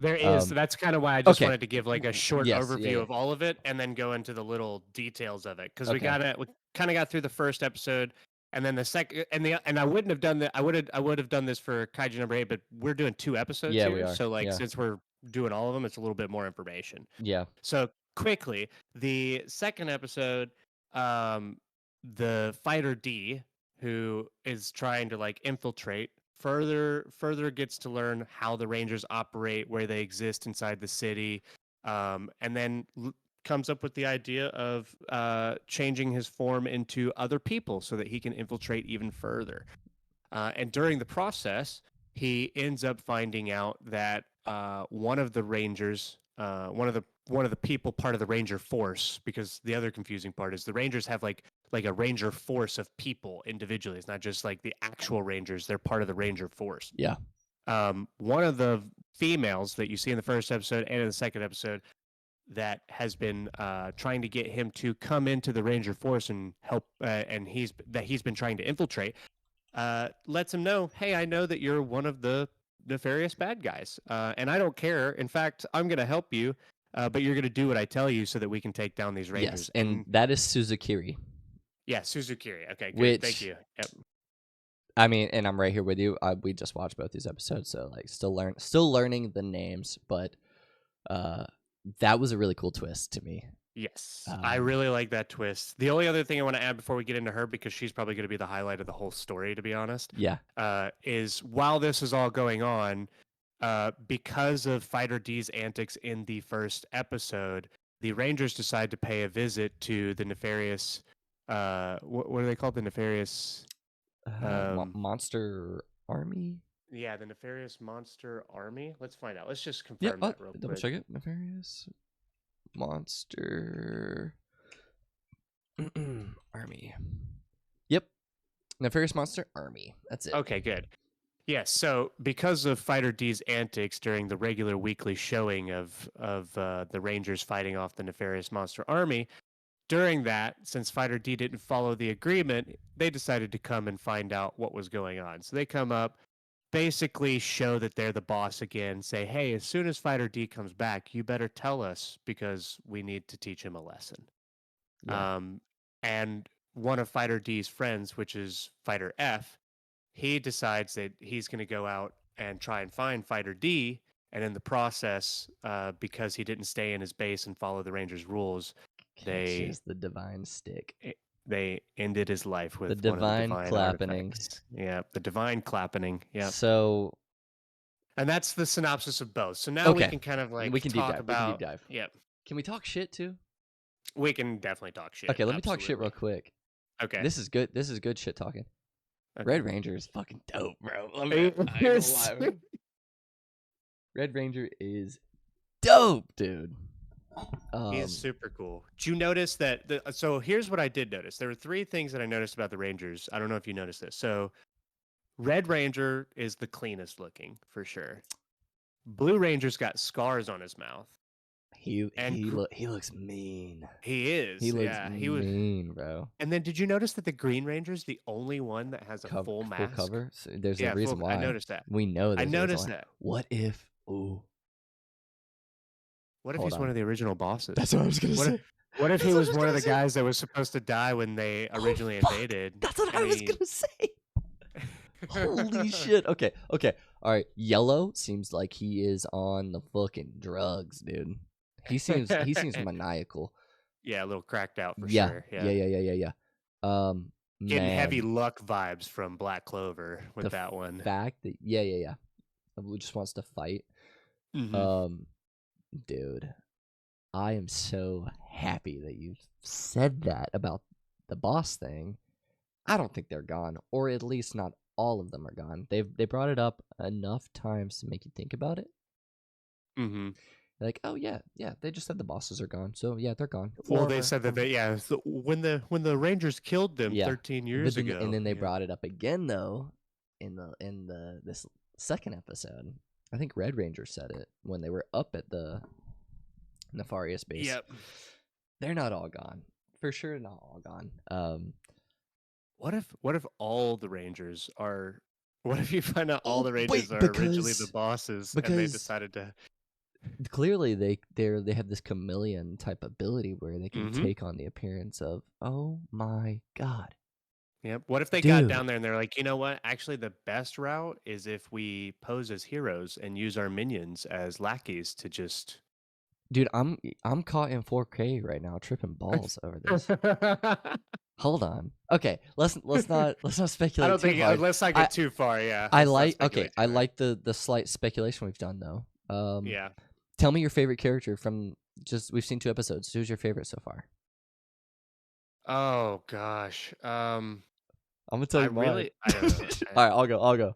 There is. That's kind of why I just wanted to give like a short overview of all of it and then go into the little details of it, because we kind of got through the first episode, and then the second, and I wouldn't have done that. I would have done this for Kaiju number 8, but we're doing 2 episodes here, we are. So like since we're doing all of them, it's a little bit more information. Yeah. So quickly, the second episode, the Fighter D, who is trying to like infiltrate, further gets to learn how the Rangers operate, where they exist inside the city, and then comes up with the idea of changing his form into other people so that he can infiltrate even further. And during the process, he ends up finding out that one of the Rangers, one of the people part of the Ranger force, because the other confusing part is the Rangers have like a Ranger force of people individually. It's not just like the actual Rangers; they're part of the Ranger force. Yeah. One of the females that you see in the first episode and in the second episode that has been trying to get him to come into the Ranger force and help, and he's been trying to infiltrate, lets him know, hey, I know that you're one of the nefarious bad guys, and I don't care. In fact, I'm going to help you, but you're going to do what I tell you so that we can take down these Rangers. Yes, and that is Suzukiri. Yeah, Suzukiri. Okay, good. Thank you. Yep. I mean, and I'm right here with you. We just watched both these episodes, so like still learning the names, but that was a really cool twist to me. Yes, I really like that twist. The only other thing I want to add before we get into her, because she's probably going to be the highlight of the whole story, to be honest, is while this is all going on, because of Fighter D's antics in the first episode, the Rangers decide to pay a visit to the nefarious, what are they called? The nefarious monster army? Yeah, the nefarious monster army. Let's find out. Let's just confirm that real quick. Double check it. Nefarious monster army. Yep. Nefarious monster army. That's it. Okay, good. Yes, so because of Fighter D's antics during the regular weekly showing of the Rangers fighting off the nefarious monster army, during that, since Fighter D didn't follow the agreement, they decided to come and find out what was going on. So they come up, basically show that they're the boss again. Say, hey, as soon as Fighter D comes back, you better tell us because we need to teach him a lesson. Yeah. And one of Fighter D's friends, which is Fighter F, he decides that he's going to go out and try and find Fighter D. And in the process, because he didn't stay in his base and follow the Rangers' rules, they Catches the divine stick. they ended his life with The one of the divine divine clappening. artifacts. Yeah, the divine clappening. Yeah. So And that's the synopsis of both. So now we okay, can kind of we like can deep talk dive. We can deep about. dive. Yeah, Can we talk shit too? we can definitely talk shit. Okay, let me talk shit absolutely. real quick. Okay. This is good. This is good shit talking. Okay. Red Ranger is fucking dope, bro. I ain't gonna lie. Red Ranger is dope, dude. He's super cool. Did you notice that? So here's what I did notice. There were 3 things that I noticed about the Rangers. I don't know if you noticed this. So Red Ranger is the cleanest looking for sure. Blue Ranger's got scars on his mouth. He looks mean. He is. He looks yeah, he was mean, bro. And then did you notice that the Green Ranger's the only one that has a full mask? Full cover. So there's Yeah, a reason why. I noticed that. We know I there's a reason noticed why. that. What if? Ooh. What if Hold he's on. one of the original bosses? That's what I was gonna say. What if he That's what was I was one of gonna the say. guys that was supposed to die when they originally fuck. invaded? That's what and I was he- gonna say. Holy shit. Okay. All right. Yellow seems like he is on the fucking drugs, dude. He seems maniacal. Yeah, a little cracked out for Yeah. sure. Yeah. Getting Man, heavy luck vibes from Black Clover with the that one. fact that yeah. Who just wants to fight. Mhm. Dude, I am so happy that you said that about the boss thing. I don't think they're gone, or at least not all of them are gone. They brought it up enough times to make you think about it. Mhm. Like, oh yeah, they just said the bosses are gone, so yeah, they're gone. Well, they said that so when the Rangers killed them Yeah, 13 years but then, ago. and then they yeah. brought it up again though in the this second episode. I think Red Ranger said it when they were up at the Nefarious base. Yep. They're not all gone. For sure not all gone. What if all the Rangers are? What if you find out all the Rangers wait, are originally the bosses and they because- decided to? Clearly they have this chameleon type ability where they can Mhm. take on the appearance of, oh my god. Yep. What if they got down Dude. there and they're like, you know what? Actually, the best route is if we pose as heroes and use our minions as lackeys to just. Dude, I'm caught in 4K right now, tripping balls over this. Hold on. Okay, let's not speculate. I don't too think hard. let's not get too far. Yeah. I let's not like speculate okay. too I hard. like the slight speculation we've done though. Yeah. Tell me your favorite character from just we've seen 2 episodes. Who's your favorite so far? Oh gosh. I'm gonna tell I you mine. really. I don't know. All right, I'll go.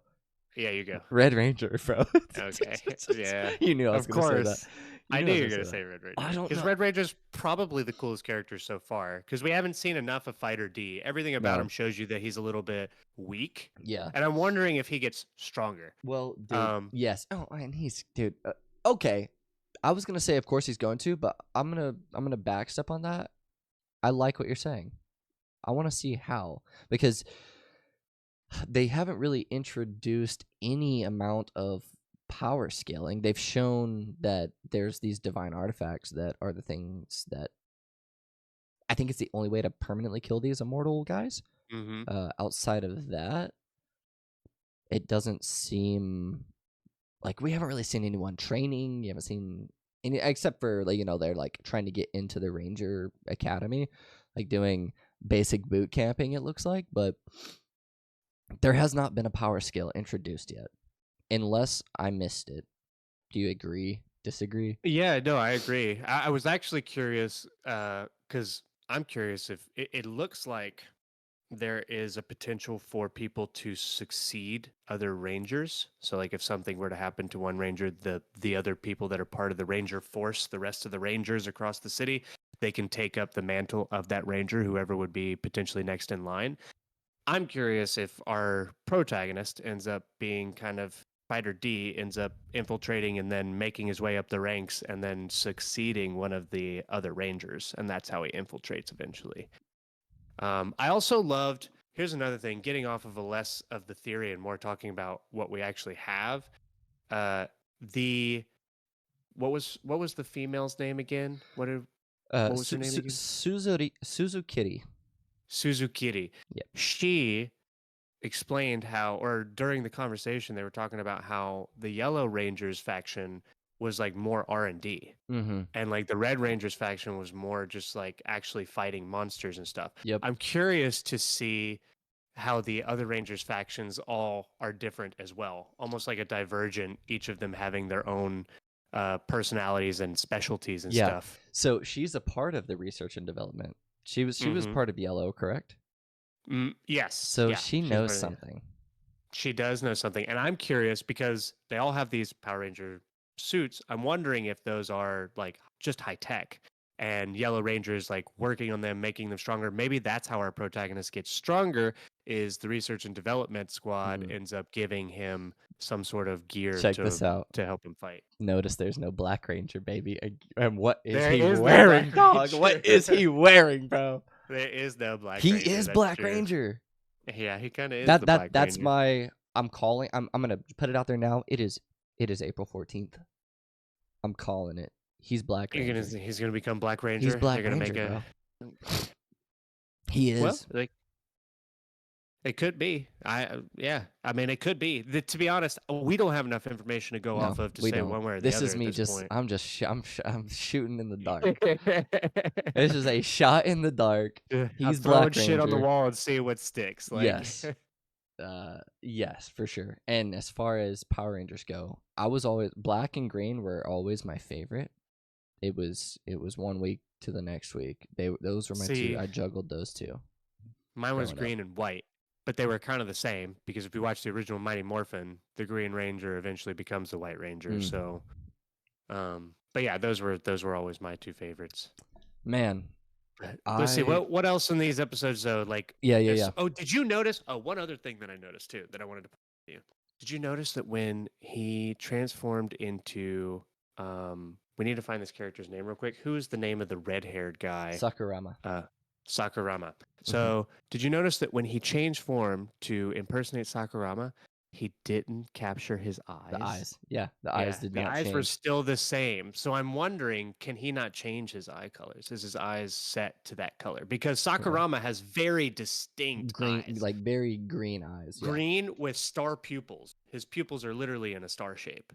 Yeah, you go. Red Ranger, bro. Okay. Yeah. You knew I was Of gonna say course. that. I knew you were gonna going to say Red Ranger. I don't Because know. Red Ranger's probably the coolest character so far. Because we haven't seen enough of Fighter D. Everything about No. him shows you that he's a little bit weak. Yeah. And I'm wondering if he gets stronger. Well, dude. Yes. Oh, and he's dude. Okay. I was gonna say, of course he's going to, but I'm gonna backstep on that. I like what you're saying. I want to see how, because they haven't really introduced any amount of power scaling. They've shown that there's these divine artifacts that are the things that I think it's the only way to permanently kill these immortal guys. Mm-hmm. Outside of that, it doesn't seem like we haven't really seen anyone training. You haven't seen any, except for like, they're like trying to get into the Ranger Academy, like doing basic boot camping, it looks like, but there has not been a power scale introduced yet, unless I missed it. Do you agree? Disagree? Yeah, no, I agree. I was actually curious because I'm curious if it looks like there is a potential for people to succeed other rangers. So like if something were to happen to one ranger, the other people that are part of the ranger force, the rest of the rangers across the city, they can take up the mantle of that ranger, whoever would be potentially next in line. I'm curious if our protagonist ends up being kind of Fighter D, ends up infiltrating and then making his way up the ranks and then succeeding one of the other rangers, and that's how he infiltrates eventually. I also loved here's another thing. Getting off of a less of the theory and more talking about what we actually have. The what was the female's name again? What was her name again? Suzukiri. Suzukiri. Yep. She explained how, or during the conversation, they were talking about how the Yellow Rangers faction was like more R&D. And like the Red Rangers faction was more just like actually fighting monsters and stuff. Yep. I'm curious to see how the other Rangers factions all are different as well. Almost like a divergent, each of them having their own personalities and specialties and stuff. So she's a part of the research and development. She was part of Yellow, correct? Yes. So she knows something. She does know something. And I'm curious because they all have these Power Ranger suits. I'm wondering if those are like just high tech and Yellow Rangers like working on them, making them stronger. Maybe that's how our protagonist gets stronger, is the research and development squad ends up giving him some sort of gear this out. to help him fight. Notice there's no Black Ranger, baby. And what is he wearing, dog? What is he wearing, bro? There is no Black Ranger. He is Black Ranger. Yeah, he kind of is the Black Ranger. That's my... I'm calling... I'm gonna put it out there now. It is April 14th. I'm calling it. He's Black Ranger. He's gonna become Black Ranger. He's Black Ranger, bro. He is. Well, like, it could be. I mean, it could be. To be honest, we don't have enough information to go off of to say one way or the other. This is me point. I'm shooting in the dark. This is a shot in the dark. He's throwing shit on the wall and see what sticks. Like. Yes. Yes, for sure. And as far as Power Rangers go, I was always... Black and green were always my favorite. It was 1 week to the next week. Those were my two. I juggled those two. Mine was green and white, but they were kind of the same because if you watch the original Mighty Morphin, the Green Ranger eventually becomes the White Ranger. So, but yeah, those were always my two favorites. Man, let's see what else in these episodes though. Like, yeah. Oh, did you notice? Oh, one other thing that I noticed too that I wanted to point out to you. Did you notice that when he transformed into we need to find this character's name real quick. Who's the name of the red-haired guy? Sakurama. Sakurama. So, did you notice that when he changed form to impersonate Sakurama, he didn't capture his eyes? The eyes. Yeah, the eyes did not change. The eyes were still the same. So I'm wondering, can he not change his eye colors? Is his eyes set to that color? Because Sakurama has very distinct eyes. Like very green eyes. Yeah. Green with star pupils. His pupils are literally in a star shape.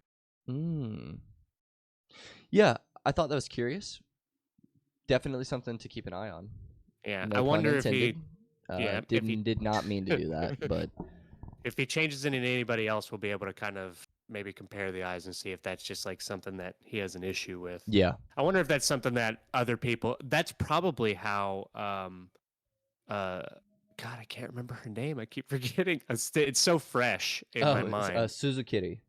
Yeah, I thought that was curious. Definitely something to keep an eye on. Yeah, I wonder if he did not mean to do that, but if he changes it in anybody else, we'll be able to kind of maybe compare the eyes and see if that's just like something that he has an issue with. Yeah, I wonder if that's something that other people. That's probably how. God, I can't remember her name. I keep forgetting. It's so fresh in my mind. Suzukiri.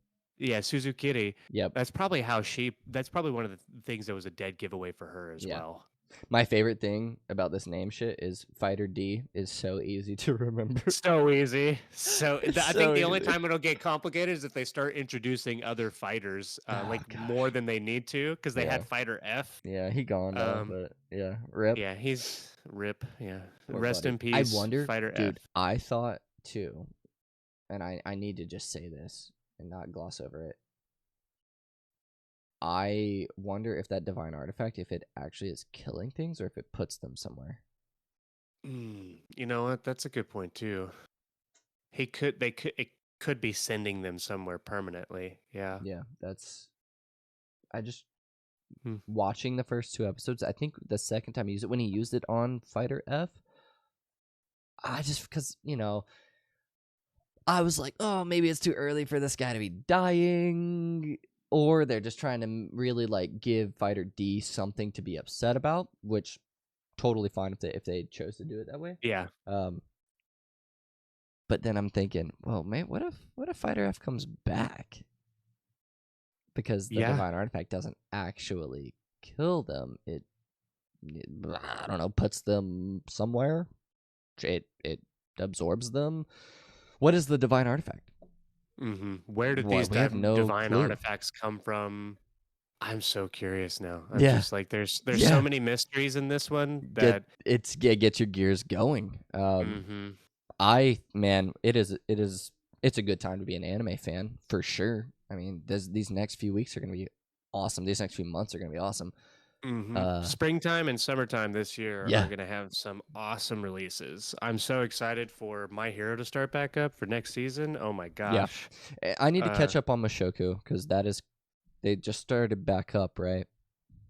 Yeah, Suzukiri. Yep. That's probably how that's probably one of the things that was a dead giveaway for her as well. My favorite thing about this name shit is Fighter D is so easy to remember. So easy. I think the only time it'll get complicated is if they start introducing other fighters, more than they need to, because they had Fighter F. Yeah, he gone now, but yeah, rip. Yeah, he's rip. Yeah, rest in peace. I wonder, Fighter dude. F. I thought too, and I need to just say this and not gloss over it. I wonder if that divine artifact, if it actually is killing things or if it puts them somewhere. You know what? That's a good point too. It could be sending them somewhere permanently. Yeah. Yeah, I just watching the first 2 episodes. I think the second time he used it, when he used it on Fighter F, because I was like, oh, maybe it's too early for this guy to be dying. Or they're just trying to really like give Fighter D something to be upset about, which totally fine if they chose to do it that way. Yeah. But then I'm thinking, well, man, what if Fighter F comes back? Because the divine artifact doesn't actually kill them. It I don't know, puts them somewhere. It absorbs them. What is the divine artifact? Where did these divine artifacts come from? I'm so curious now. I'm just like, there's so many mysteries in this one that gets your gears going. it's a good time to be an anime fan for sure. I mean, these next few weeks are gonna be awesome. These next few months are gonna be awesome. Springtime and summertime this year are Yeah, going to have some awesome releases. I'm so excited for My Hero to start back up for next season. Oh my yeah. gosh. I need to Uh, catch up on Mushoku because they just started back up, right?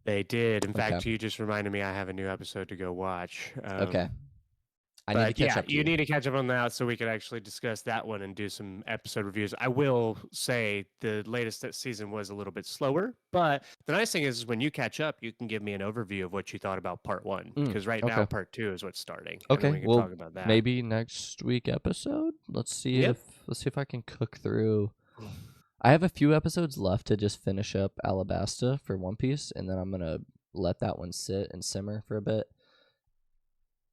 they did. In Okay, fact, you just reminded me I have a new episode to go watch. okay. I need to But catch yeah, up to you you. need to catch up on that so we could actually discuss that one and do some episode reviews. I will say the latest season was a little bit slower, but the nice thing is when you catch up, you can give me an overview of what you thought about part one. Because right now, Okay, part two is what's starting, and then okay. we can Well, talk about that. maybe next week episode. Yep. Let's see if I can cook through. I have a few episodes left to just finish up Alabasta for One Piece, and then I'm gonna let that one sit and simmer for a bit.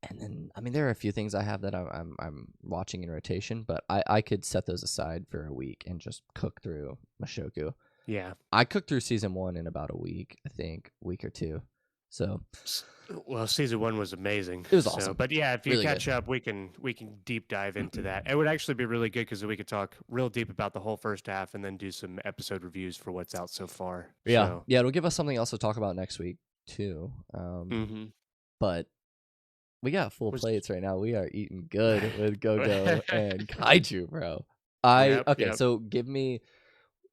And then, I mean, there are a few things I have that I'm watching in rotation, but I could set those aside for a week and just cook through Mushoku. Yeah. I cooked through season 1 in about a week, I think, week or two. So Well, season one was amazing. it was So, awesome, but yeah, if you really catch good. up, we can deep dive into that. It would actually be really good because we could talk real deep about the whole first half and then do some episode reviews for what's out so far. Yeah, So, yeah, it'll give us something else to talk about next week too. mm-hmm. But we got full Was plates right now. We are eating good with Go-Go and Kaiju, bro. Okay, Yep. so give me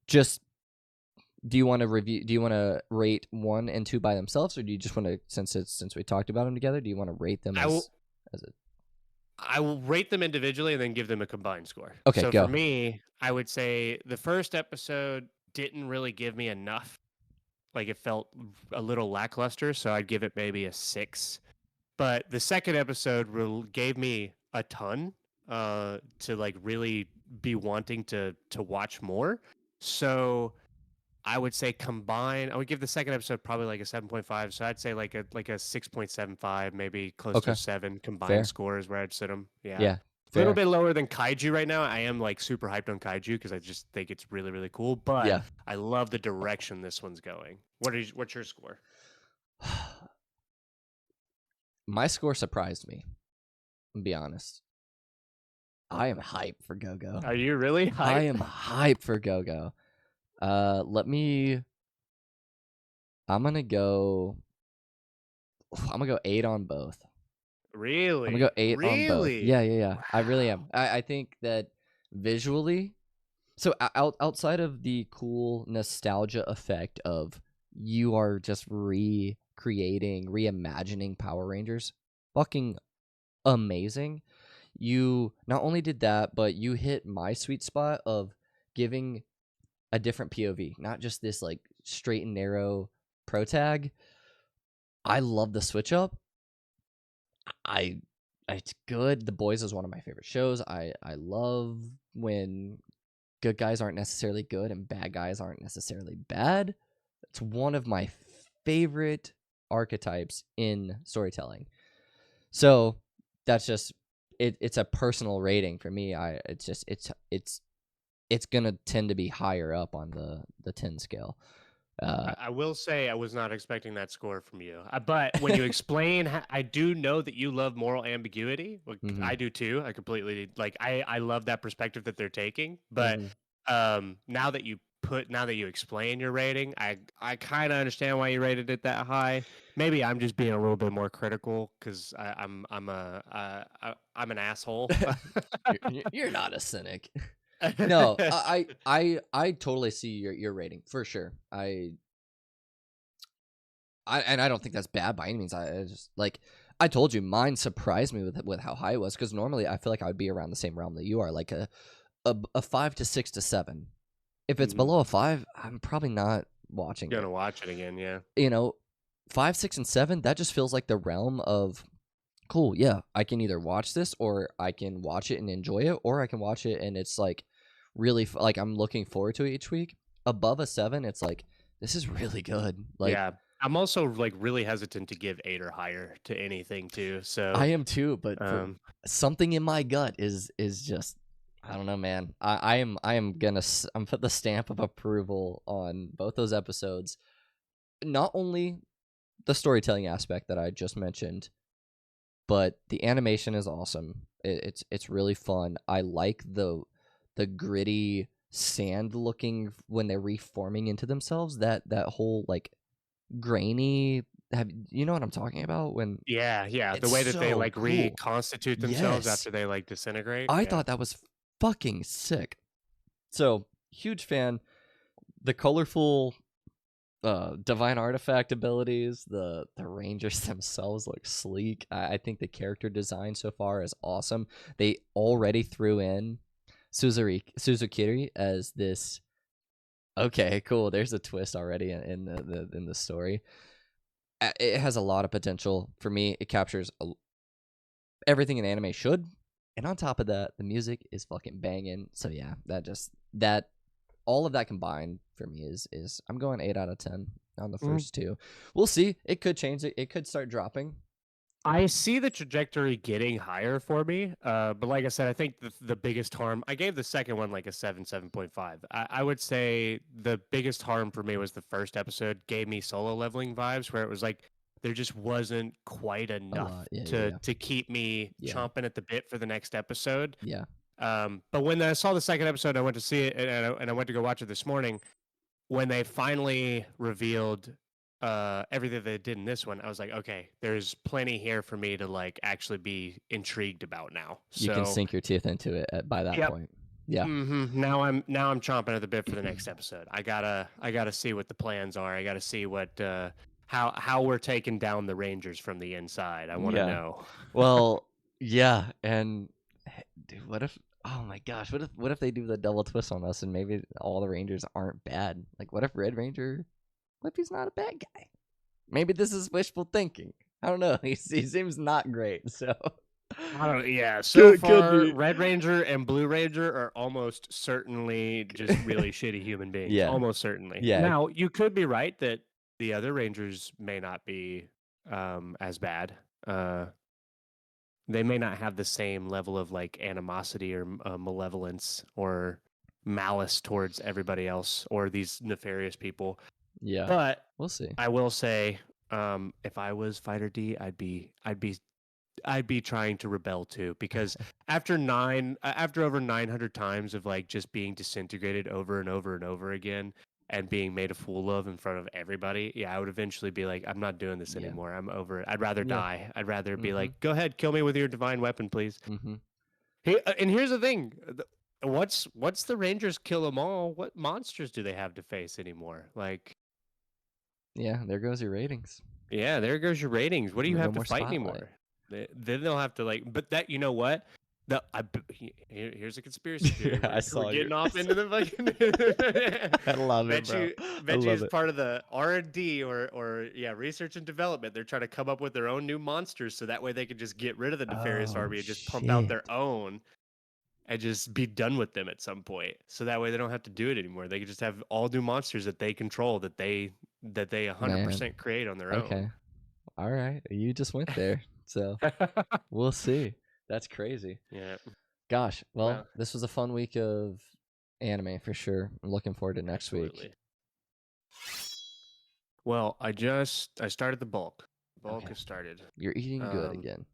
just do you want to review? Do you want to rate 1 and 2 by themselves, or do you just want to since we talked about them together? Do you want to rate them I will as a I will rate them individually and then give them a combined score. okay? So for Go. me, I would say the first episode didn't really give me enough. Like it felt a little lackluster, so I'd give it maybe a 6. But the second episode gave me a ton to like really be wanting to watch more. So I would say combine. I would give the second episode probably like a 7.5. So I'd say like a 6.75, maybe close to Okay, 7 combined fair. score is where I'd sit them. Yeah. Yeah, A little fair. bit lower than Kaiju right now. I am like super hyped on Kaiju because I just think it's really, really cool. But Yeah. I love the direction this one's going. What's your score? My score surprised me. To be honest, I am hyped for Go-Go. Are you really hyped? I am hyped for Go-Go. Let me. I'm gonna go 8 on both. Really? I'm gonna go 8 on both. Really? Yeah. I really am. Wow. I think that visually, so outside of the cool nostalgia effect of you are just reimagining Power Rangers, fucking amazing. You not only did that, but you hit my sweet spot of giving a different POV, not just this like straight and narrow pro tag. I love the switch up. I it's good. The Boys is one of my favorite shows. I love when good guys aren't necessarily good and bad guys aren't necessarily bad. It's one of my favorite archetypes in storytelling. So that's just it's a personal rating for me. It's gonna tend to be higher up on the 10 scale. I will say I was not expecting that score from you. But when you explain, I do know that you love moral ambiguity. Like, Mhm, I do too. I completely like. I love that perspective that they're taking. But mhm. now that you explain your rating, I kind of understand why you rated it that high. Maybe I'm just being a little bit more critical because I'm an asshole. You're not a cynic. No, I totally see your rating for sure. I don't think that's bad by any means. I just like I told you, mine surprised me with how high it was because normally I feel like I would be around the same realm that you are, like a 5 to 6 to 7. If it's Mhm. below a 5, I'm probably not watching it. Gonna watch it again, yeah. 5, 6, and 7. That just feels like the realm of cool. Yeah, I can either watch this or I can watch it and enjoy it, or I can watch it and it's like really like I'm looking forward to it each week. Above a 7, it's like this is really good. Like Yeah. I'm also like really hesitant to give 8 or higher to anything too. I So, am too, but for something in my gut is just I don't know, man. I am gonna I'm put the stamp of approval on both those episodes. Not only the storytelling aspect that I just mentioned, but the animation is awesome. It's really fun. I like the gritty sand looking when they're reforming into themselves. That whole like grainy. Have you know what I'm talking about? When Yeah, yeah. The it's way that they so like cool. reconstitute themselves Yes, after they like disintegrate. I Yeah. thought that was fucking sick. So huge fan. The colorful divine artifact abilities, the rangers themselves look sleek. I think the character design so far is awesome. They already threw in Suzukiri as this. Okay, cool. There's a twist already in the story. It has a lot of potential for me. It captures everything an anime should, and on top of that, the music is fucking banging. So yeah, that all of that combined for me is I'm going 8 out of 10 on the Mm. first two. We'll see. It could change. It could start dropping. I see the trajectory getting higher for me, but like I said, I think the biggest harm. I gave the second one like a 7.5. I would say the biggest harm for me was the first episode gave me solo leveling vibes, where it was like there just wasn't quite A enough lot. Yeah, yeah, to yeah. to keep me Yeah. chomping at the bit for the next episode. Yeah. But when I saw the second episode, I went to see it, and I went to go watch it this morning. When they finally revealed everything they did in this one, I was like, okay, there's plenty here for me to like actually be intrigued about now. You can So, sink your teeth into it by that yep. point. Yeah. Now I'm chomping at the bit for the next episode. I gotta see what the plans are. I gotta see what how we're taking down the Rangers from the inside. I want to Yeah. know. Well, yeah, and dude, what if? Oh my gosh, what if they do the double twist on us and maybe all the Rangers aren't bad? Like, what if Red Ranger? What if he's not a bad guy? Maybe this is wishful thinking. I don't know. He seems not great. So I don't. Yeah. So could far, be. Red Ranger and Blue Ranger are almost certainly just really shitty human beings. Yeah. Almost certainly. Yeah. Now, you could be right that the other Rangers may not be as bad. Uh, they may not have the same level of like animosity or malevolence or malice towards everybody else or these nefarious people. Yeah. But We'll see. I will say, if I was Fighter D, I'd be trying to rebel too, because after over 900 times of like just being disintegrated over and over and over again and being made a fool of in front of everybody, yeah, I would eventually be like, I'm not doing this Yeah. anymore. I'm over it. I'd rather Yeah. die. I'd rather be Mhm. like, go ahead, kill me with your divine weapon, please. Mhm. Hey, and here's the thing. What's the Rangers kill them all? What monsters do they have to face anymore? Like, Yeah. There goes your ratings. yeah, there goes your ratings. What do you No have to more fight spotlight. anymore? Then they'll have to like. But that, you know what? Here's a conspiracy theory. Yeah, I We're saw you. getting off into the fucking. I love it, bet bro. you, I bet you, love as it. part of the R&D or yeah, research and development, they're trying to come up with their own new monsters, so that way they can just get rid of the nefarious Oh army and just pump out their shit. own and just be done with them at some point. So that way they don't have to do it anymore. They can just have all new monsters that they control, that they Man. 100% create on their own. Okay. All right. You just went there. So we'll see. That's crazy. Yeah. Gosh. Well, Well, this was a fun week of anime for sure. I'm looking forward to next week. absolutely. Well, I started the bulk. Bulk Okay. has started. You're eating good Um, again.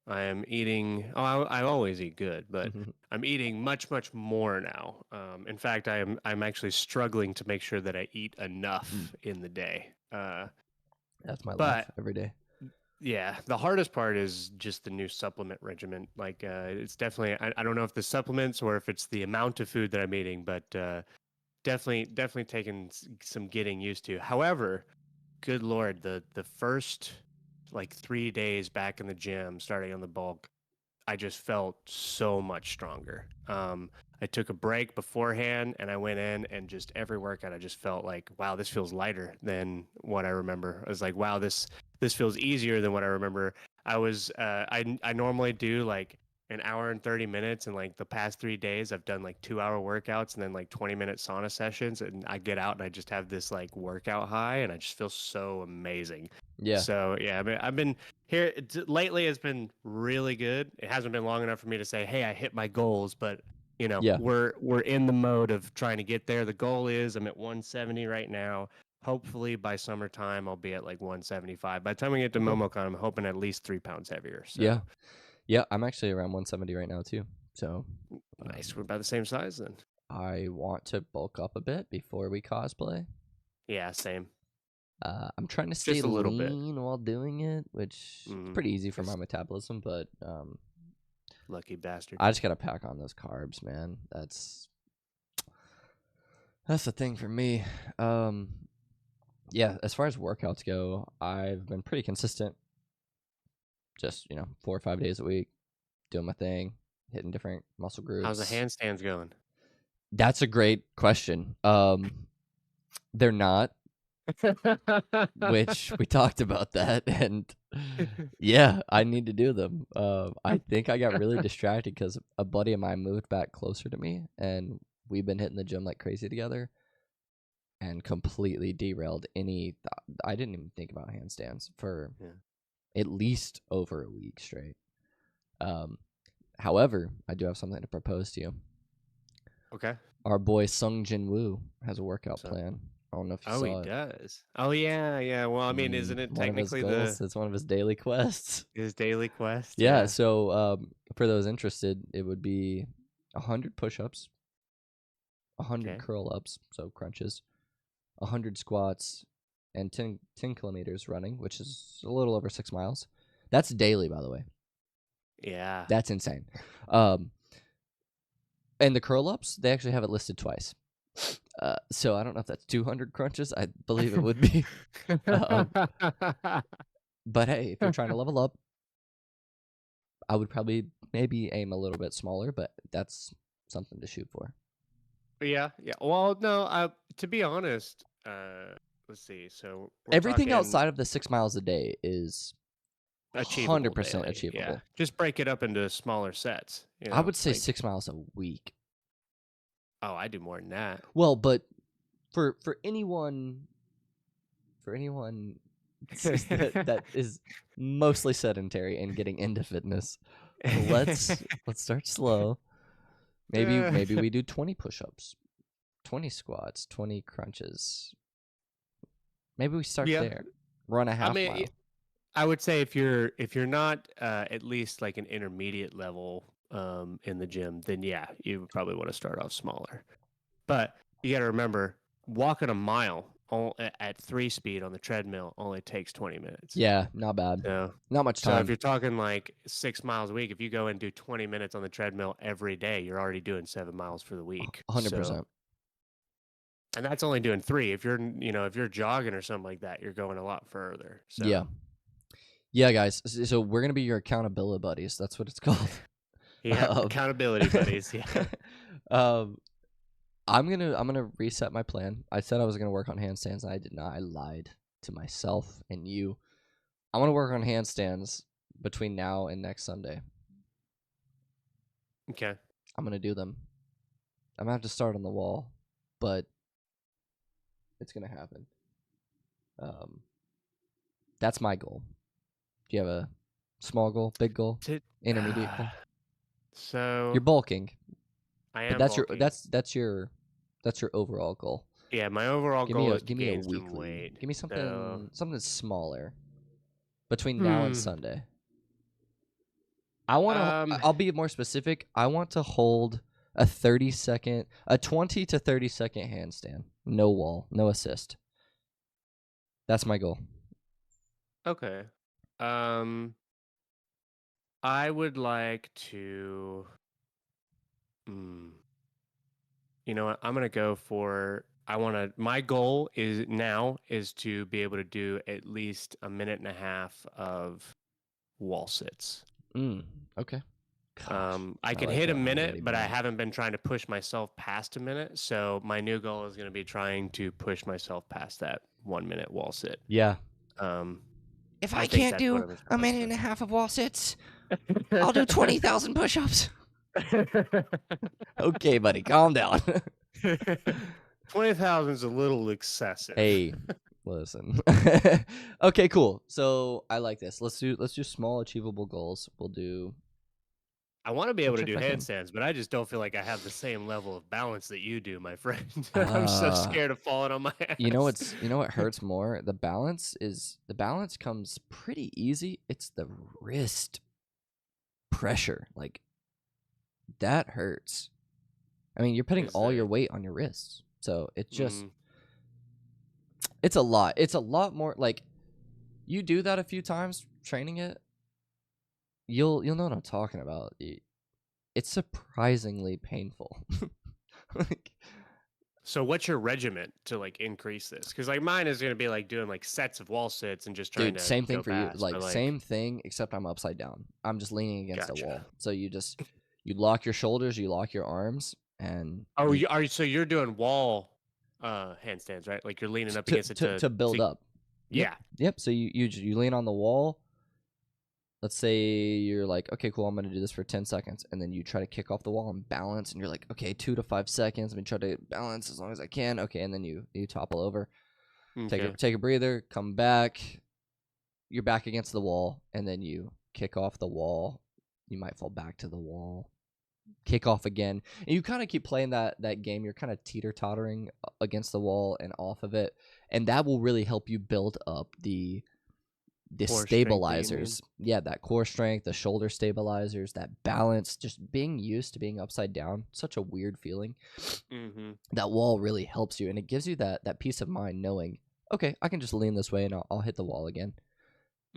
I am eating. Oh, I always eat good, but I'm eating much more now. In fact, I'm actually struggling to make sure that I eat enough in the day. That's my life But every day. yeah, the hardest part is just the new supplement regimen. Like, it's definitely. I don't know if the supplements or if it's the amount of food that I'm eating, but definitely taking some getting used to. However, good lord, the first like 3 days back in the gym, starting on the bulk, I just felt so much stronger. I took a break beforehand and I went in and just every workout I just felt like, wow, this feels lighter than what I remember. I was like, wow, this feels easier than what I remember. I normally do like an hour and 30 minutes, and like the past 3 days I've done like 2 hour workouts and then like 20-minute sauna sessions, and I get out and I just have this like workout high and I just feel so amazing. Yeah. So yeah, I've been here lately. Has been really good. It hasn't been long enough for me to say, hey, I hit my goals, but you know, Yeah. we're in the mode of trying to get there. The goal is I'm at 170 right now. Hopefully by summertime I'll be at like 175. By the time we get to Okay. Momocon, I'm hoping at least 3 pounds heavier. So Yeah. Yeah, I'm actually around 170 right now too. So Nice. We're about the same size then. I want to bulk up a bit before we cosplay. Yeah, same. I'm trying to stay Just a little bit. lean while doing it, which is pretty easy for my metabolism, but lucky bastard. I just gotta pack on those carbs, man. That's the thing for me. Yeah, as far as workouts go, I've been pretty consistent. Just 4 or 5 days a week, doing my thing, hitting different muscle groups. How's the handstands going? That's a great question. They're not, which we talked about that, and yeah, I need to do them. I think I got really distracted because a buddy of mine moved back closer to me, and we've been hitting the gym like crazy together, and completely derailed any. I didn't even think about handstands for at least over a week straight. However, I do have something to propose to you. Okay. Our boy Sung Jin Woo has a workout plan. I don't know if you saw it. Oh, he does. Oh, yeah. Well, I mean, isn't it technically it's one of his daily quests? His daily quest? Yeah. So for those interested, it would be 100 push-ups, 100 curl-ups, so crunches, 100 squats, and 10 kilometers running, which is a little over 6 miles. That's daily, by the way. Yeah. That's insane. And the curl-ups, they actually have it listed twice. So I don't know if that's 200 crunches. I believe it would be. But hey, if you're trying to level up, I would probably maybe aim a little bit smaller, but that's something to shoot for. Yeah. Well, no, to be honest, let's see. So everything outside of the 6 miles a day is 100% achievable. Yeah. Just break it up into smaller sets. I would say 6 miles a week. Oh, I do more than that. Well, but for anyone that is mostly sedentary and getting into fitness, let's start slow. Maybe we do 20 push-ups, 20 squats, 20 crunches. Maybe we start there. Run a half mile. I would say if you're not at least like an intermediate level in the gym, then yeah, you would probably want to start off smaller. But you got to remember, walking a mile at 3 speed on the treadmill only takes 20 minutes. Yeah, not bad. So, not much time. So if you're talking like 6 miles a week, if you go and do 20 minutes on the treadmill every day, you're already doing 7 miles for the week. 100%. And that's only doing 3. If you're jogging or something like that, you're going a lot further. So. Yeah, guys. So we're gonna be your accountability buddies. That's what it's called. Yeah, accountability buddies. Yeah. I'm gonna reset my plan. I said I was gonna work on handstands, and I did not. I lied to myself and you. I want to work on handstands between now and next Sunday. Okay. I'm gonna do them. I'm gonna have to start on the wall, but it's gonna happen. That's my goal. Do you have a small goal, big goal, intermediate goal? So you're bulking. I am. But that's your overall goal. Yeah, my overall goal is to give me a weekly. Weight. Give me something smaller between now and Sunday. I want to. I'll be more specific. I want to hold a 20 to 30 second handstand. No wall, no assist. That's my goal. Okay. I would like to. You know what? I'm gonna go for. My goal is to be able to do at least a minute and a half of wall sits. Okay. Gosh, I can hit a minute, but I haven't been trying to push myself past a minute. So my new goal is going to be trying to push myself past that 1 minute wall sit. Yeah. If I can't do a minute and a half of wall sits, I'll do 20,000 push-ups. Okay, buddy, calm down. 20,000 is a little excessive. Hey, listen. Okay, cool. So I like this. Let's do small, achievable goals. We'll do. I want to be able to do handstands, but I just don't feel like I have the same level of balance that you do, my friend. I'm so scared of falling on my ass. You know what hurts more? The balance comes pretty easy. It's the wrist pressure, like that hurts. I mean, you're putting all your weight on your wrists, so it's just it's a lot. It's a lot more like you do that a few times training it, you'll know what I'm talking about. It's surprisingly painful. Like, so what's your regiment to like increase this? Because like mine is gonna be like doing like sets of wall sits and just trying dude, to same thing go for you. fast, Like but, same thing, except I'm upside down. I'm just leaning against a Gotcha. wall. So you lock your shoulders, you lock your arms, and Oh, so you're doing wall handstands, right? Like you're leaning up against it to build up. Yeah. Yep. So you lean on the wall. Let's say you're like, okay, cool, I'm going to do this for 10 seconds. And then you try to kick off the wall and balance. And you're like, okay, 2 to 5 seconds. Let me try to balance as long as I can. Okay, and then you topple over. Okay. Take a breather, come back. You're back against the wall. And then you kick off the wall. You might fall back to the wall. Kick off again. And you kind of keep playing that game. You're kind of teeter-tottering against the wall and off of it. And that will really help you build up the stabilizers. Yeah, that core strength, the shoulder stabilizers, that balance, just being used to being upside down. Such a weird feeling. That wall really helps you, and it gives you that peace of mind knowing, okay, I can just lean this way and I'll hit the wall again.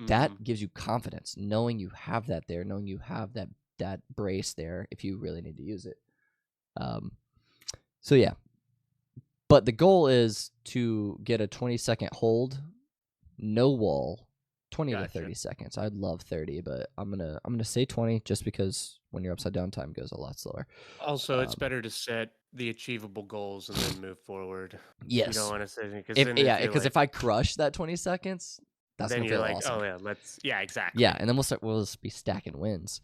That gives you confidence, knowing you have that there, knowing you have that brace there if you really need to use it. So yeah, but the goal is to get a 20-second hold, no wall. 20 to 30 seconds. I'd love 30, but I'm gonna say 20 just because when you're upside down, time goes a lot slower. Also, it's better to set the achievable goals and then move forward. Yes. You don't want to say because if I crush that 20 seconds, that's then gonna you're feel like, awesome. exactly. Yeah, and then we'll just be stacking wins.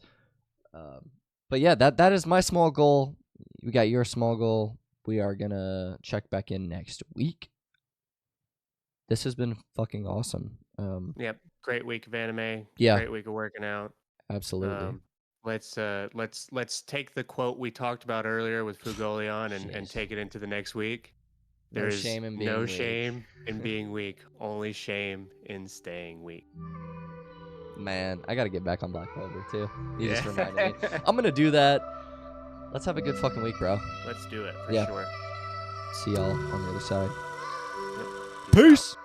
But yeah, that is my small goal. We got your small goal. We are gonna check back in next week. This has been fucking awesome. Yep. Great week of anime. Yeah. Great week of working out. Absolutely. Let's take the quote we talked about earlier with Fugolion and take it into the next week. There is no shame in being weak, only shame in staying weak. Man, I gotta get back on Black Clover too. You just reminded me. I'm gonna do that. Let's have a good fucking week, bro. Let's do it for sure. See y'all on the other side. Yep. Peace.